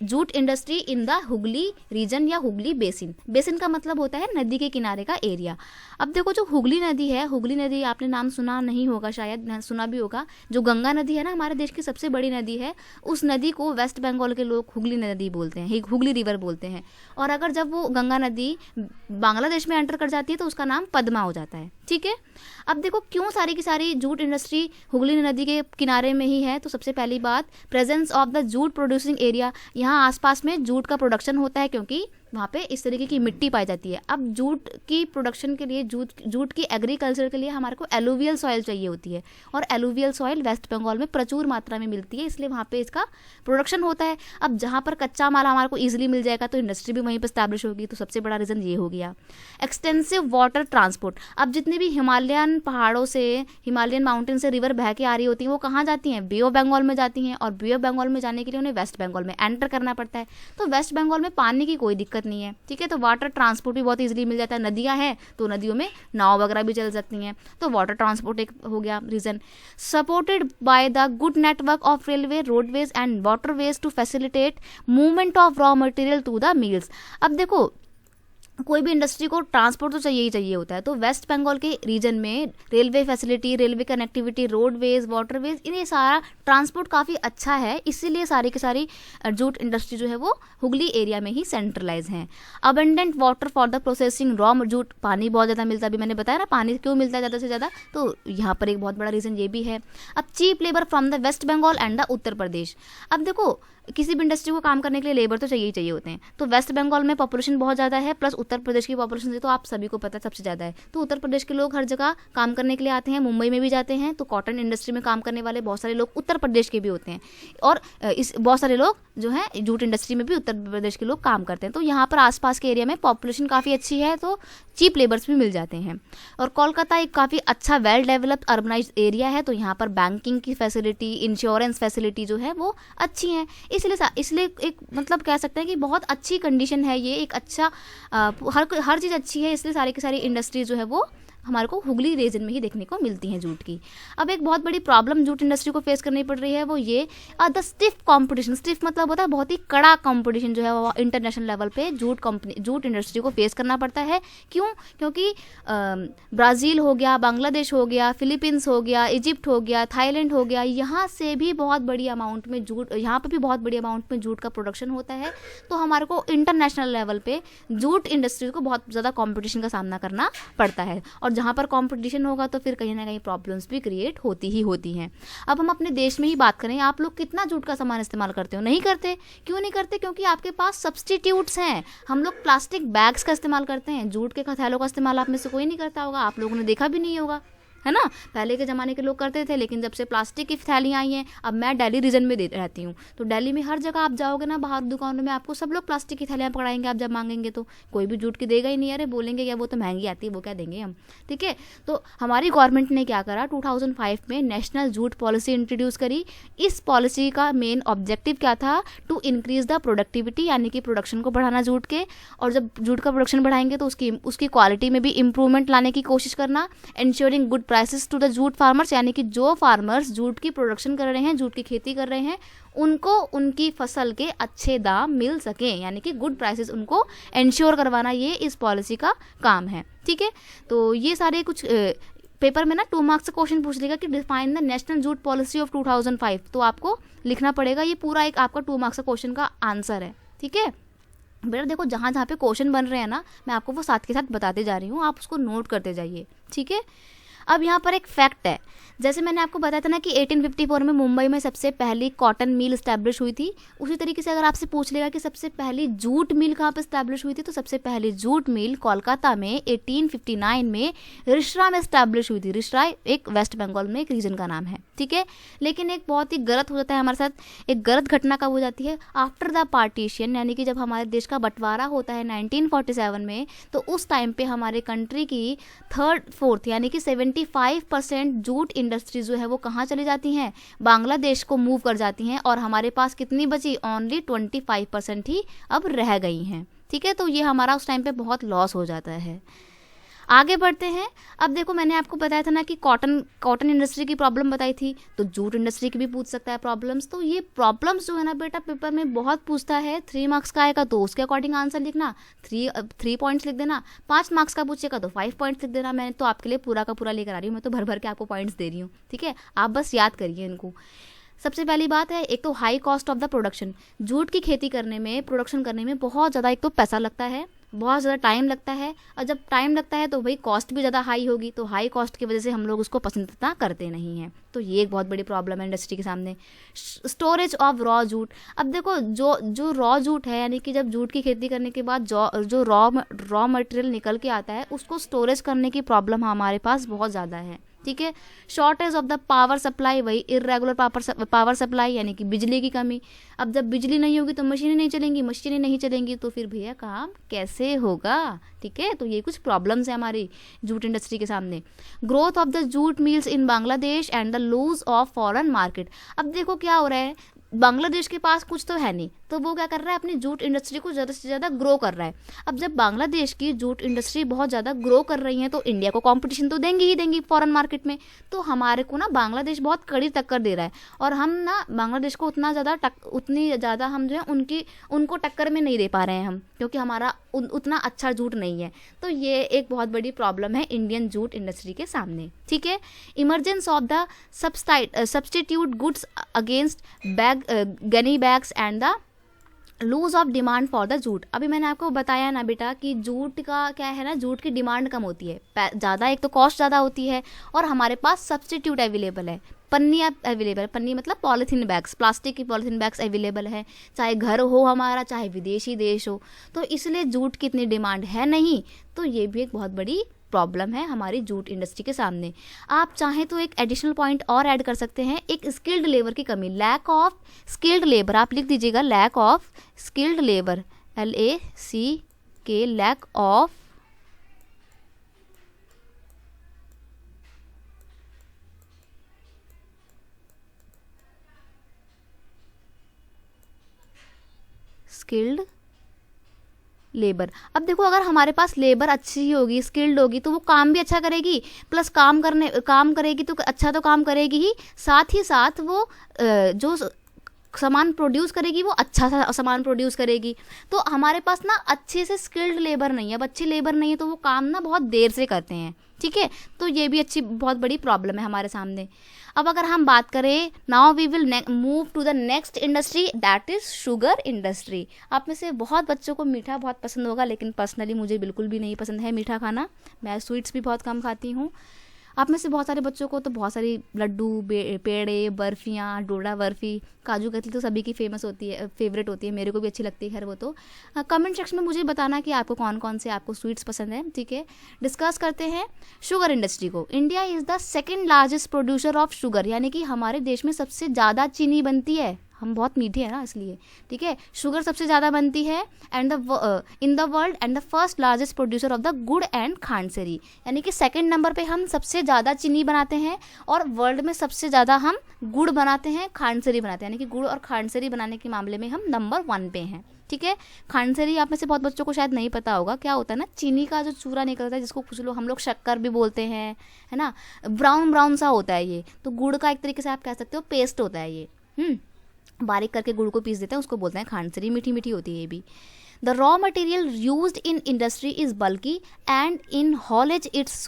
jute industry in the Hooghly region या हुगली बेसिन। बेसिन का मतलब होता है नदी के किनारे का एरिया। अब देखो जो हुगली नदी है, हुगली नदी आपने नाम सुना नहीं होगा, शायद सुना भी होगा। जो गंगा नदी है ना, हमारे देश की सबसे बड़ी नदी है, उस नदी को वेस्ट बंगाल के लोग हुगली नदी बोलते हैं, हुगली रिवर बोलते हैं। और अगर जब वो गंगा नदी बांग्लादेश में एंटर कर जाती है तो उसका नाम पद्मा हो जाता है, ठीक है। अब देखो क्यों सारी की सारी जूट इंडस्ट्री हुगली नदी के किनारे में ही है। तो सबसे पहली बात, presence of the jute producing area, यहाँ आसपास में जूट का प्रोडक्शन होता है क्योंकि वहाँ पे इस तरीके की मिट्टी पाई जाती है। अब जूट की प्रोडक्शन के लिए, जूट की एग्रीकल्चर के लिए हमारे को एलुवियल सॉइल चाहिए होती है, और एलुवियल सॉइल वेस्ट बंगाल में प्रचुर मात्रा में मिलती है, इसलिए वहाँ पे इसका प्रोडक्शन होता है। अब जहाँ पर कच्चा माल हमारे को ईजिली मिल जाएगा तो इंडस्ट्री भी वहीं पर स्टैब्लिश होगी। तो सबसे बड़ा रीज़न ये हो गया। एक्सटेंसिव वाटर ट्रांसपोर्ट, अब जितनी भी हिमालयन पहाड़ों से, हिमालयन माउंटेन से रिवर बह के आ रही होती हैं वो कहाँ जाती हैं, बे ऑफ बंगाल में जाती हैं, और बे ऑफ बंगाल में जाने के लिए उन्हें वेस्ट बंगाल में एंटर करना पड़ता है। तो वेस्ट बंगाल में पानी की कोई दिक्कत नहीं है, ठीक है। तो वाटर ट्रांसपोर्ट भी बहुत इजीली मिल जाता है। नदियां हैं तो नदियों में नाव वगैरह भी चल सकती हैं, तो वाटर ट्रांसपोर्ट एक हो गया region. Supported by the good network of railway, roadways and waterways to facilitate movement of raw material to the mills. अब देखो कोई भी इंडस्ट्री को ट्रांसपोर्ट तो चाहिए ही चाहिए होता है, तो वेस्ट बंगाल के रीजन में railway facility, railway connectivity, roadways, waterways, इन्हें सारा ट्रांसपोर्ट काफ़ी अच्छा है, इसीलिए सारी की सारी जूट इंडस्ट्री जो है वो हुगली एरिया में ही सेंट्रलाइज हैं। Abundant water for the processing raw jute, पानी बहुत ज़्यादा मिलता है, अभी मैंने बताया ना पानी क्यों मिलता है ज़्यादा से ज़्यादा, तो यहाँ पर एक बहुत बड़ा रीज़न ये भी है। अब cheap labour from the West Bengal and the Uttar Pradesh. अब देखो किसी भी इंडस्ट्री को काम करने के लिए लेबर तो चाहिए ही चाहिए होते हैं। तो वेस्ट बंगाल में पॉपुलेशन बहुत ज़्यादा है, प्लस उत्तर प्रदेश की पॉपुलेशन से तो आप सभी को पता है सबसे ज़्यादा है। तो उत्तर प्रदेश के लोग हर जगह काम करने के लिए आते हैं, मुंबई में भी जाते हैं। तो कॉटन इंडस्ट्री में काम करने वाले बहुत सारे लोग उत्तर प्रदेश के भी होते हैं, और इस बहुत सारे लोग जो हैं जूट इंडस्ट्री में भी उत्तर प्रदेश के लोग काम करते हैं। तो यहाँ पर आसपास के एरिया में पॉपुलेशन काफ़ी अच्छी है, तो चीप लेबर्स भी मिल जाते हैं। और कोलकाता एक काफ़ी अच्छा वेल डेवलप्ड अर्बनाइज्ड एरिया है, तो यहाँ पर बैंकिंग की फैसिलिटी, इंश्योरेंस फैसिलिटी जो है वो अच्छी हैं। इसलिए एक मतलब कह सकते हैं कि बहुत अच्छी कंडीशन है ये, एक अच्छा हर चीज़ अच्छी है, इसलिए सारी की सारी इंडस्ट्री जो है वो हमारे को हुगली रीजन में ही देखने को मिलती हैं जूट की। अब एक बहुत बड़ी प्रॉब्लम जूट इंडस्ट्री को फेस करनी पड़ रही है, वो ये द स्टिफ कंपटीशन। स्टिफ मतलब होता है बहुत ही कड़ा कंपटीशन जो है वो इंटरनेशनल लेवल पे जूट इंडस्ट्री को फेस करना पड़ता है। क्यों? क्योंकि ब्राज़ील हो गया, बांग्लादेश हो गया, फिलीपींस हो गया, इजिप्ट हो गया, थाईलैंड हो गया, यहाँ से भी बहुत बड़ी अमाउंट में जूट, यहाँ पर भी बहुत बड़ी अमाउंट में जूट का प्रोडक्शन होता है। तो हमारे को इंटरनेशनल लेवल पे जूट इंडस्ट्री को बहुत ज़्यादा कॉम्पिटिशन का सामना करना पड़ता है, और जहाँ पर कंपटीशन होगा तो फिर कहीं ना कहीं प्रॉब्लम्स भी क्रिएट होती ही होती हैं। अब हम अपने देश में ही बात करें, आप लोग कितना जूट का सामान इस्तेमाल करते हो? नहीं करते। क्यों नहीं करते? क्योंकि आपके पास सब्स्टिट्यूट्स हैं। हम लोग प्लास्टिक बैग्स का इस्तेमाल करते हैं, जूट के थैलों का इस्तेमाल आप में से कोई नहीं करता होगा, आप लोगों ने देखा भी नहीं होगा, है ना। पहले के ज़माने के लोग करते थे, लेकिन जब से प्लास्टिक की थैलियाँ आई हैं, अब मैं दिल्ली रीजन में रहती हूँ, तो दिल्ली में हर जगह आप जाओगे ना, बाहर दुकानों में आपको सब लोग प्लास्टिक की थैलियाँ पकड़ाएंगे। आप जब मांगेंगे तो कोई भी जूट की देगा ही नहीं, अरे बोलेंगे क्या वो तो महंगी आती है, वो क्या देंगे हम, ठीक है। तो हमारी गवर्नमेंट ने क्या करा, 2005 में नेशनल जूट पॉलिसी इंट्रोड्यूस करी। इस पॉलिसी का मेन ऑब्जेक्टिव क्या था? टू इंक्रीज द प्रोडक्टिविटी, यानी कि प्रोडक्शन को बढ़ाना जूट के, और जब जूट का प्रोडक्शन बढ़ाएंगे तो उसकी क्वालिटी में भी इंप्रूवमेंट लाने की कोशिश करना। Ensuring good prices to the jute farmers, यानी कि जो फार्मर्स जूट की प्रोडक्शन कर रहे हैं, जूट की खेती कर रहे हैं, उनको उनकी फसल के अच्छे दाम मिल सकें, यानी कि गुड प्राइसेस उनको इंश्योर करवाना, ये इस पॉलिसी का काम है, ठीक है। तो ये सारे कुछ पेपर में ना 2 मार्क्स से क्वेश्चन पूछ लेगा कि define the national jute policy of 2005, तो आपको लिखना पड़ेगा। ये पूरा एक आपका 2 मार्क्स का क्वेश्चन का आंसर है, ठीक है। बेटा देखो, जहाँ जहाँ पे क्वेश्चन बन रहे हैं ना, मैं आपको वो साथ के साथ बताते जा रही हूँ, आप उसको नोट करते जाइए, ठीक है। अब यहाँ पर एक फैक्ट है, जैसे मैंने आपको बताया था ना कि 1854 में मुंबई में सबसे पहली कॉटन मिल इस्टेब्लिश हुई थी, उसी तरीके से अगर आपसे पूछ लेगा कि सबसे पहली जूट मिल कहाँ पर इस्टेब्लिश हुई थी, तो सबसे पहली जूट मिल कोलकाता में 1859 में रिश्रा में इस्टेब्लिश हुई थी। रिश्रा एक वेस्ट बंगाल में एक रीजन का नाम है, ठीक है। लेकिन एक बहुत ही गलत हो जाता है हमारे साथ, एक गलत घटना कब हो जाती है? आफ्टर द पार्टीशन, यानी कि जब हमारे देश का बंटवारा होता है 1947 में, तो उस टाइम पे हमारे कंट्री की 3/4 यानी कि 75% जूट इंडस्ट्री जो है वो कहाँ चली जाती हैं? बांग्लादेश को मूव कर जाती हैं, और हमारे पास कितनी बची? ओनली 25% ही अब रह गई हैं, ठीक है। तो ये हमारा उस टाइम पे बहुत लॉस हो जाता है। आगे बढ़ते हैं। अब देखो, मैंने आपको बताया था ना कि कॉटन इंडस्ट्री की प्रॉब्लम बताई थी, तो जूट इंडस्ट्री की भी पूछ सकता है प्रॉब्लम्स। तो ये प्रॉब्लम्स जो है ना बेटा, पेपर में बहुत पूछता है। 3 मार्क्स का आएगा तो उसके अकॉर्डिंग आंसर लिखना, 3 पॉइंट्स लिख देना। 5 मार्क्स का पूछेगा तो 5 पॉइंट्स लिख देना। मैंने तो आपके लिए पूरा का पूरा लेकर आ रही हूँ, मैं तो भर भर के आपको पॉइंट्स दे रही हूँ, ठीक है। आप बस याद करिए इनको। सबसे पहली बात है, एक तो high cost of the production. Jute की खेती करने में, प्रोडक्शन करने में बहुत ज़्यादा एक तो पैसा लगता है, बहुत ज़्यादा टाइम लगता है, और जब टाइम लगता है तो भाई कॉस्ट भी ज़्यादा हाई होगी, तो हाई कॉस्ट की वजह से हम लोग उसको पसंद इतना करते नहीं हैं। तो ये एक बहुत बड़ी प्रॉब्लम है इंडस्ट्री के सामने। Storage of raw jute. अब देखो, जो रॉ जूट है, यानी कि जब जूट की खेती करने के बाद जो रॉ मटेरियल निकल के आता है, उसको स्टोरेज करने की प्रॉब्लम हमारे पास बहुत ज़्यादा है, ठीक है। Shortage of the power supply, वही इरेगुलर पावर सप्लाई, यानी कि बिजली की कमी। अब जब बिजली नहीं होगी तो मशीनें नहीं चलेंगी, मशीनें नहीं चलेंगी तो फिर भैया काम कैसे होगा, ठीक है। तो ये कुछ प्रॉब्लम्स है हमारी जूट इंडस्ट्री के सामने। Growth of the jute mills in Bangladesh and the lose of foreign market. अब देखो क्या हो रहा है, बांग्लादेश के पास कुछ तो है नहीं, तो वो क्या कर रहा है, अपनी जूट इंडस्ट्री को ज़्यादा से ज़्यादा ग्रो कर रहा है। अब जब बांग्लादेश की जूट इंडस्ट्री बहुत ज़्यादा ग्रो कर रही है, तो इंडिया को कंपटीशन तो देंगी ही देंगी फॉरेन मार्केट में। तो हमारे को ना बांग्लादेश बहुत कड़ी टक्कर दे रहा है, और हम ना बांग्लादेश को उतनी ज़्यादा हम जो है उनको टक्कर में नहीं दे पा रहे हैं हम, क्योंकि हमारा उतना अच्छा जूट नहीं है। तो ये एक बहुत बड़ी प्रॉब्लम है इंडियन जूट इंडस्ट्री के सामने, ठीक है। Emergence of the substitute goods against gunny bags and the lose of demand for the jute. अभी मैंने आपको बताया ना बेटा कि जूट का क्या है ना, जूट की डिमांड कम होती है, ज़्यादा, एक तो कॉस्ट ज़्यादा होती है और हमारे पास सब्स्टिट्यूट अवेलेबल है, पन्नी अवेलेबल है, पन्नी मतलब पॉलीथीन बैग्स, प्लास्टिक की पॉलीथीन बैग्स अवेलेबल है, चाहे घर हो हमारा चाहे विदेशी देश हो, तो इसलिए जूट की इतनी डिमांड है नहीं। तो ये भी एक बहुत बड़ी प्रॉब्लम है हमारी जूट इंडस्ट्री के सामने। आप चाहें तो एक एडिशनल पॉइंट और ऐड कर सकते हैं, एक स्किल्ड लेबर की कमी, लैक ऑफ स्किल्ड लेबर, आप लिख दीजिएगा lack of skilled labour, LACK, lack of skilled labour. अब देखो अगर हमारे पास लेबर अच्छी होगी, स्किल्ड होगी, तो वो काम भी अच्छा करेगी, प्लस काम करेगी तो अच्छा तो काम करेगी ही साथ वो जो सामान प्रोड्यूस करेगी वो अच्छा सा सामान प्रोड्यूस करेगी। तो हमारे पास ना अच्छे से स्किल्ड लेबर नहीं है, अब अच्छी लेबर नहीं है तो वो काम ना बहुत देर से करते हैं, ठीक है। तो ये भी बहुत बड़ी प्रॉब्लम है हमारे सामने। अब अगर हम बात करें, now we will move to the next industry, that is sugar industry. आप में से बहुत बच्चों को मीठा बहुत पसंद होगा, लेकिन पर्सनली मुझे बिल्कुल भी नहीं पसंद है मीठा खाना, मैं स्वीट्स भी बहुत कम खाती हूँ। आप में से बहुत सारे बच्चों को तो बहुत सारी लड्डू, पेड़े, बर्फियाँ, डोडा बर्फी, काजू कतली तो सभी की फेवरेट होती है, मेरे को भी अच्छी लगती है खैर वो तो। कमेंट सेक्शन में मुझे बताना कि आपको कौन कौन से आपको स्वीट्स पसंद है, ठीक है। डिस्कस करते हैं शुगर इंडस्ट्री को। India is the second largest producer of sugar, यानी कि हमारे देश में सबसे ज़्यादा चीनी बनती है, हम बहुत मीठे हैं ना इसलिए, ठीक है। शुगर सबसे ज़्यादा बनती है and in the world and the first largest producer of the गुड़ एंड खांडसरी, यानी कि सेकंड नंबर पे हम सबसे ज़्यादा चीनी बनाते हैं और वर्ल्ड में सबसे ज़्यादा हम गुड़ बनाते हैं, खांडसरी बनाते हैं, यानी कि गुड़ और खांडसरी बनाने के मामले में हम नंबर 1 पे हैं, ठीक है। खांडसरी आप में से बहुत बच्चों को शायद नहीं पता होगा, क्या होता है ना, चीनी का जो चूरा निकलता है जिसको कुछ लोग हम लोग शक्कर भी बोलते हैं, है ना, ब्राउन सा होता है ये, तो गुड़ का एक तरीके से आप कह सकते हो पेस्ट होता है ये, बारीक करके गुड़ को पीस देते हैं, उसको बोलते हैं खांडसरी, मीठी मीठी होती है ये भी। The raw material used in industry is bulky and in haulage it's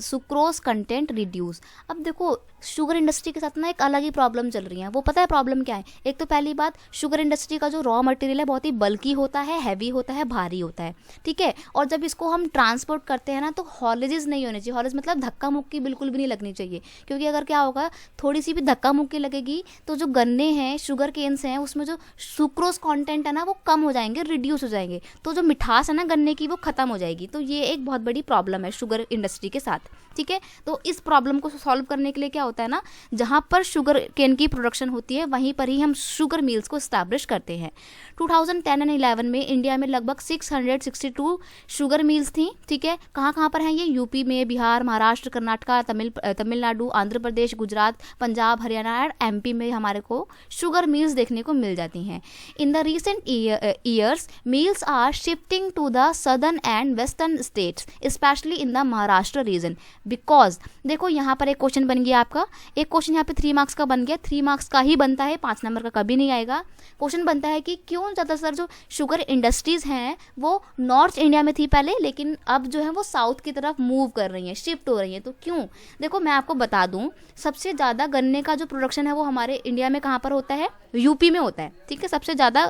sucrose content reduce. अब देखो शुगर इंडस्ट्री के साथ ना एक अलग ही प्रॉब्लम चल रही है, वो पता है प्रॉब्लम क्या है। एक तो पहली बात, शुगर इंडस्ट्री का जो रॉ मटेरियल है बहुत ही बल्की होता है, हैवी होता है, भारी होता है, ठीक है। और जब इसको हम ट्रांसपोर्ट करते हैं ना तो हॉलेजेस नहीं होने चाहिए, हॉलेज मतलब धक्का मुक्की बिल्कुल भी नहीं लगनी चाहिए, क्योंकि अगर क्या होगा, थोड़ी सी भी धक्का मुक्की लगेगी तो जो गन्ने हैं, शुगर केन्स हैं, उसमें जो सुक्रोज कॉन्टेंट है ना वो कम हो जाएंगे, रिड्यूस हो जाएंगे, तो जो मिठास है ना गन्ने की वो खत्म हो जाएगी। तो ये एक बहुत बड़ी प्रॉब्लम है शुगर इंडस्ट्री के साथ, ठीक है। तो इस प्रॉब्लम को सॉल्व करने के लिए क्या होता है ना, जहाँ पर शुगर केन की प्रोडक्शन होती है वहीं पर ही हम शुगर मिल्स को इस्टेब्लिश करते हैं। 2010 एंड 11 में इंडिया में लगभग 662 शुगर मिल्स थी, ठीक है। कहाँ पर हैं ये? यूपी में, बिहार, महाराष्ट्र, कर्नाटका, तमिलनाडु, आंध्र प्रदेश, गुजरात, पंजाब, हरियाणा और MP में हमारे को शुगर मिल्स देखने को मिल जाती हैं। In the recent years mills are shifting to the southern and western states, specially in the Maharashtra region, because देखो यहाँ पर एक क्वेश्चन बन गया आपका, एक क्वेश्चन यहाँ पे 3 मार्क्स का बन गया, 3 मार्क्स का ही बनता है, 5 नंबर का कभी नहीं आएगा। क्वेश्चन बनता है कि क्यों ज़्यादातर जो शुगर इंडस्ट्रीज हैं वो नॉर्थ इंडिया में थी पहले, लेकिन अब जो है वो साउथ की तरफ मूव कर रही हैं, शिफ्ट हो रही हैं, तो क्यों? देखो मैं आपको बता दूं, सबसे ज़्यादा गन्ने का जो प्रोडक्शन है वो हमारे इंडिया में कहाँ पर होता है? यूपी में होता है, ठीक है। सबसे ज़्यादा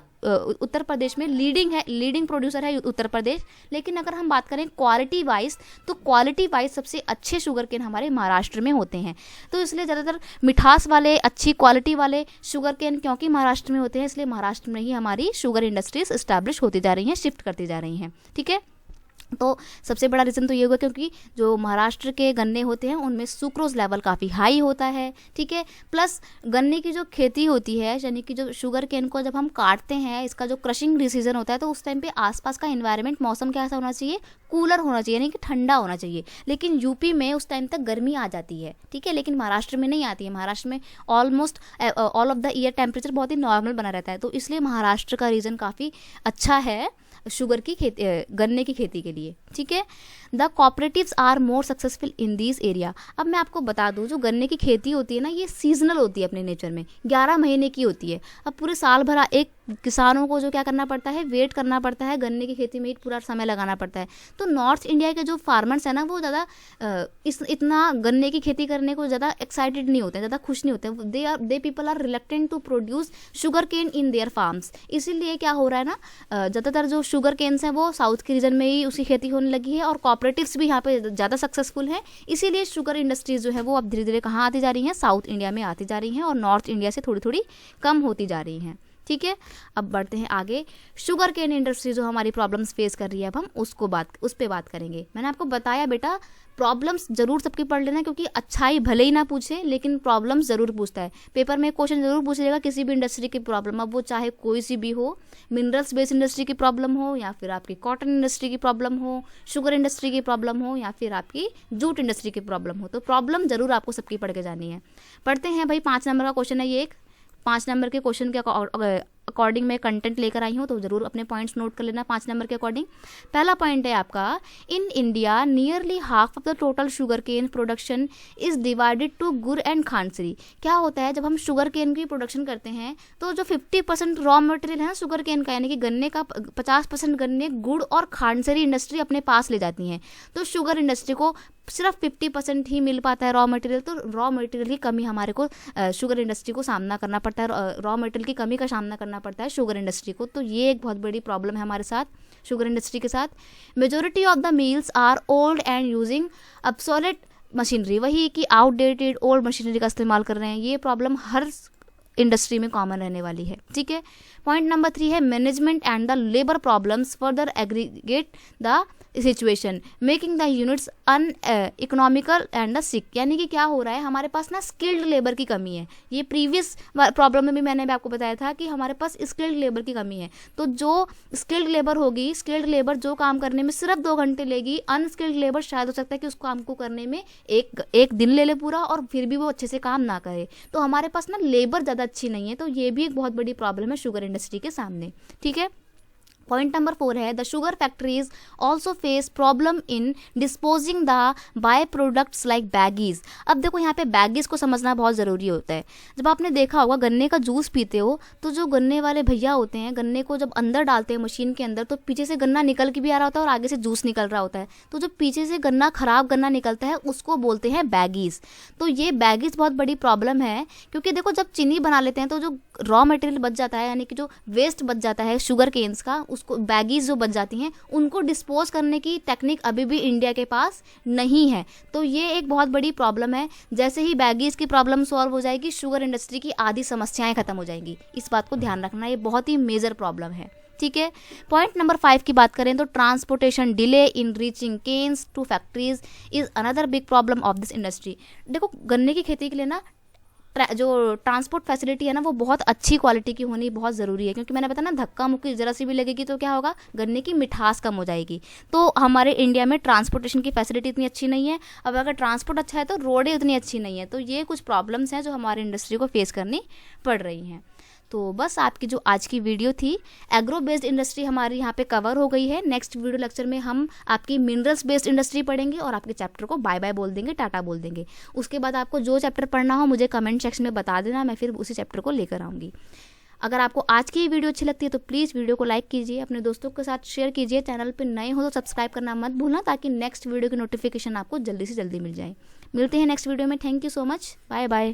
उत्तर प्रदेश में लीडिंग प्रोड्यूसर है उत्तर प्रदेश। लेकिन अगर हम बात करें क्वालिटी वाइज, तो क्वालिटी वाइज सबसे अच्छे शुगर केन हमारे महाराष्ट्र में होते हैं। तो इसलिए ज़्यादातर मिठास वाले, अच्छी क्वालिटी वाले शुगर केन क्योंकि महाराष्ट्र में होते हैं, इसलिए महाराष्ट्र में ही हमारी शुगर इंडस्ट्रीज इस्टेब्लिश होती जा रही हैं, शिफ्ट करती जा रही हैं, ठीक है। तो सबसे बड़ा रीज़न तो ये होगा क्योंकि जो महाराष्ट्र के गन्ने होते हैं उनमें सुक्रोज लेवल काफ़ी हाई होता है, ठीक है। प्लस गन्ने की जो खेती होती है, यानी कि जो शुगर केन को जब हम काटते हैं, इसका जो क्रशिंग डिसीजन होता है, तो उस टाइम पे आसपास का एनवायरनमेंट, मौसम कैसा होना चाहिए? कूलर होना चाहिए, यानी कि ठंडा होना चाहिए। लेकिन यूपी में उस टाइम तक गर्मी आ जाती है, ठीक है, लेकिन महाराष्ट्र में नहीं आती है। महाराष्ट्र में almost all of the year temperature बहुत ही नॉर्मल बना रहता है, तो इसलिए महाराष्ट्र का रीजन काफ़ी अच्छा है शुगर की खेती, गन्ने की खेती के लिए, ठीक है। The cooperatives are more successful in this area. अब मैं आपको बता दूं, जो गन्ने की खेती होती है ना, ये सीजनल होती है अपने नेचर में, 11 महीने की होती है। अब पूरे साल भर एक किसानों को जो क्या करना पड़ता है, वेट करना पड़ता है, गन्ने की खेती में ही पूरा समय लगाना पड़ता है। तो नॉर्थ इंडिया के जो फार्मर्स हैं ना, वो ज़्यादा इतना गन्ने की खेती करने को ज़्यादा एक्साइटेड नहीं होते हैं, ज़्यादा खुश नहीं होते। They people are reluctant to produce sugar cane in their farms. इसीलिए क्या हो रहा है ना, ज़्यादातर जो शुगर केन्स हैं वो साउथ के रीजन में ही उसकी खेती होने लगी है, और कॉपरेटिव्स भी यहाँ पे ज़्यादा सक्सेसफुल हैं। इसीलिए शुगर इंडस्ट्रीज जो है वो अब धीरे धीरे कहाँ आती जा रही हैं, साउथ इंडिया में आती जा रही हैं, और नॉर्थ इंडिया से थोड़ी थोड़ी कम होती जा रही हैं। ठीक है, अब बढ़ते हैं आगे। शुगर केन इंडस्ट्री जो हमारी प्रॉब्लम्स फेस कर रही है, अब हम उस पर बात करेंगे। मैंने आपको बताया बेटा, प्रॉब्लम्स जरूर सबकी पढ़ लेना, क्योंकि अच्छाई भले ही ना पूछे लेकिन प्रॉब्लम्स जरूर पूछता है। पेपर में क्वेश्चन जरूर पूछेगा किसी भी इंडस्ट्री की प्रॉब्लम, अब वो चाहे कोई सी भी हो, मिनरल्स बेस्ड इंडस्ट्री की प्रॉब्लम हो, या फिर आपकी कॉटन इंडस्ट्री की प्रॉब्लम हो, शुगर इंडस्ट्री की प्रॉब्लम हो, या फिर आपकी जूट इंडस्ट्री की प्रॉब्लम हो। तो प्रॉब्लम जरूर आपको सबकी पढ़ के जानी है। पढ़ते हैं भाई, 5 नंबर का क्वेश्चन है ये। एक 5 नंबर के क्वेश्चन के अकॉर्डिंग मैं कंटेंट लेकर आई हूँ, तो जरूर अपने पॉइंट्स नोट कर लेना 5 नंबर के अकॉर्डिंग। पहला पॉइंट है आपका, in India nearly half of the total sugar cane production is divided to gur and khandsari. क्या होता है, जब हम शुगर केन की प्रोडक्शन करते हैं तो जो 50% रॉ मटेरियल है ना शुगर केन का, यानी कि गन्ने का 50% गन्ने गुड़ और खांडसरी इंडस्ट्री अपने पास ले जाती हैं। तो शुगर इंडस्ट्री को सिर्फ 50% ही मिल पाता है रॉ मटेरियल। तो रॉ मटेरियल की कमी हमारे को शुगर इंडस्ट्री को सामना करना पड़ता है, रॉ मटेरियल की कमी का सामना करना पड़ता है शुगर इंडस्ट्री को। तो ये एक बहुत बड़ी प्रॉब्लम है हमारे साथ, शुगर इंडस्ट्री के साथ। Majority of the mills are old and using obsolete machinery, वही कि आउटडेटेड ओल्ड मशीनरी का इस्तेमाल कर रहे हैं। ये प्रॉब्लम हर इंडस्ट्री में कॉमन रहने वाली है। ठीक है, पॉइंट नंबर 3 है, management and the labour problems further aggregate the situation making the units uneconomical and the sick. यानी कि क्या हो रहा है, हमारे पास ना स्किल्ड लेबर की कमी है। ये प्रीवियस प्रॉब्लम में भी मैंने भी आपको बताया था कि हमारे पास स्किल्ड लेबर की कमी है। तो जो स्किल्ड लेबर होगी, स्किल्ड लेबर जो काम करने में सिर्फ 2 घंटे लेगी, अनस्किल्ड लेबर शायद हो सकता है कि उस काम को करने में एक दिन ले ले पूरा, और फिर भी वो अच्छे से काम ना करे। तो हमारे पास ना लेबर ज़्यादा अच्छी नहीं है। तो ये भी एक बहुत बड़ी प्रॉब्लम है शुगर इंडस्ट्री के सामने। ठीक है, पॉइंट नंबर 4 है, the sugar factories also face problem in disposing the by products like bagasse. अब देखो यहाँ पे बैगीज को समझना बहुत ज़रूरी होता है। जब आपने देखा होगा गन्ने का जूस पीते हो, तो जो गन्ने वाले भैया होते हैं, गन्ने को जब अंदर डालते हैं मशीन के अंदर, तो पीछे से गन्ना निकल के भी आ रहा होता है और आगे से जूस निकल रहा होता है। तो जो पीछे से गन्ना, खराब गन्ना निकलता है, उसको बोलते हैं बैगीज। तो ये बैगीज बहुत बड़ी प्रॉब्लम है, क्योंकि देखो जब चीनी बना लेते हैं तो जो रॉ मटेरियल बच जाता है, यानी कि जो वेस्ट बच जाता है शुगर केन्स का, उसको बैगीज जो बच जाती हैं, उनको डिस्पोज करने की टेक्निक अभी भी इंडिया के पास नहीं है। तो ये एक बहुत बड़ी प्रॉब्लम है। जैसे ही बैगीज की प्रॉब्लम सॉल्व हो जाएगी, शुगर इंडस्ट्री की आधी समस्याएं खत्म हो जाएंगी। इस बात को ध्यान रखना, ये बहुत ही मेजर प्रॉब्लम है। ठीक है, पॉइंट नंबर 5 की बात करें तो transportation delay in reaching canes to factories is another big problem of this industry. देखो गन्ने की खेती के लिए ना जो ट्रांसपोर्ट फैसिलिटी है ना, वो बहुत अच्छी क्वालिटी की होनी बहुत ज़रूरी है, क्योंकि मैंने बताया ना, धक्का मुक्की ज़रा सी भी लगेगी तो क्या होगा, गन्ने की मिठास कम हो जाएगी। तो हमारे इंडिया में ट्रांसपोर्टेशन की फैसिलिटी इतनी अच्छी नहीं है। अब अगर ट्रांसपोर्ट अच्छा है तो रोडें उतनी अच्छी नहीं है। तो ये कुछ प्रॉब्लम्स हैं जो हमारे इंडस्ट्री को फेस करनी पड़ रही हैं। तो बस आपकी जो आज की वीडियो थी, एग्रो बेस्ड इंडस्ट्री हमारी यहाँ पे कवर हो गई है। नेक्स्ट वीडियो लेक्चर में हम आपकी मिनरल्स बेस्ड इंडस्ट्री पढ़ेंगे और आपके चैप्टर को बाय बाय बोल देंगे, टाटा बोल देंगे। उसके बाद आपको जो चैप्टर पढ़ना हो मुझे कमेंट सेक्शन में बता देना, मैं फिर उसी चैप्टर को लेकर आऊँगी। अगर आपको आज की वीडियो अच्छी लगती है तो प्लीज़ वीडियो को लाइक कीजिए, अपने दोस्तों के साथ शेयर कीजिए। चैनल पर नए हो तो सब्सक्राइब करना मत भूलना, ताकि नेक्स्ट वीडियो की नोटिफिकेशन आपको जल्दी से जल्दी मिल जाए। मिलते हैं नेक्स्ट वीडियो में। Thank you so much, bye bye.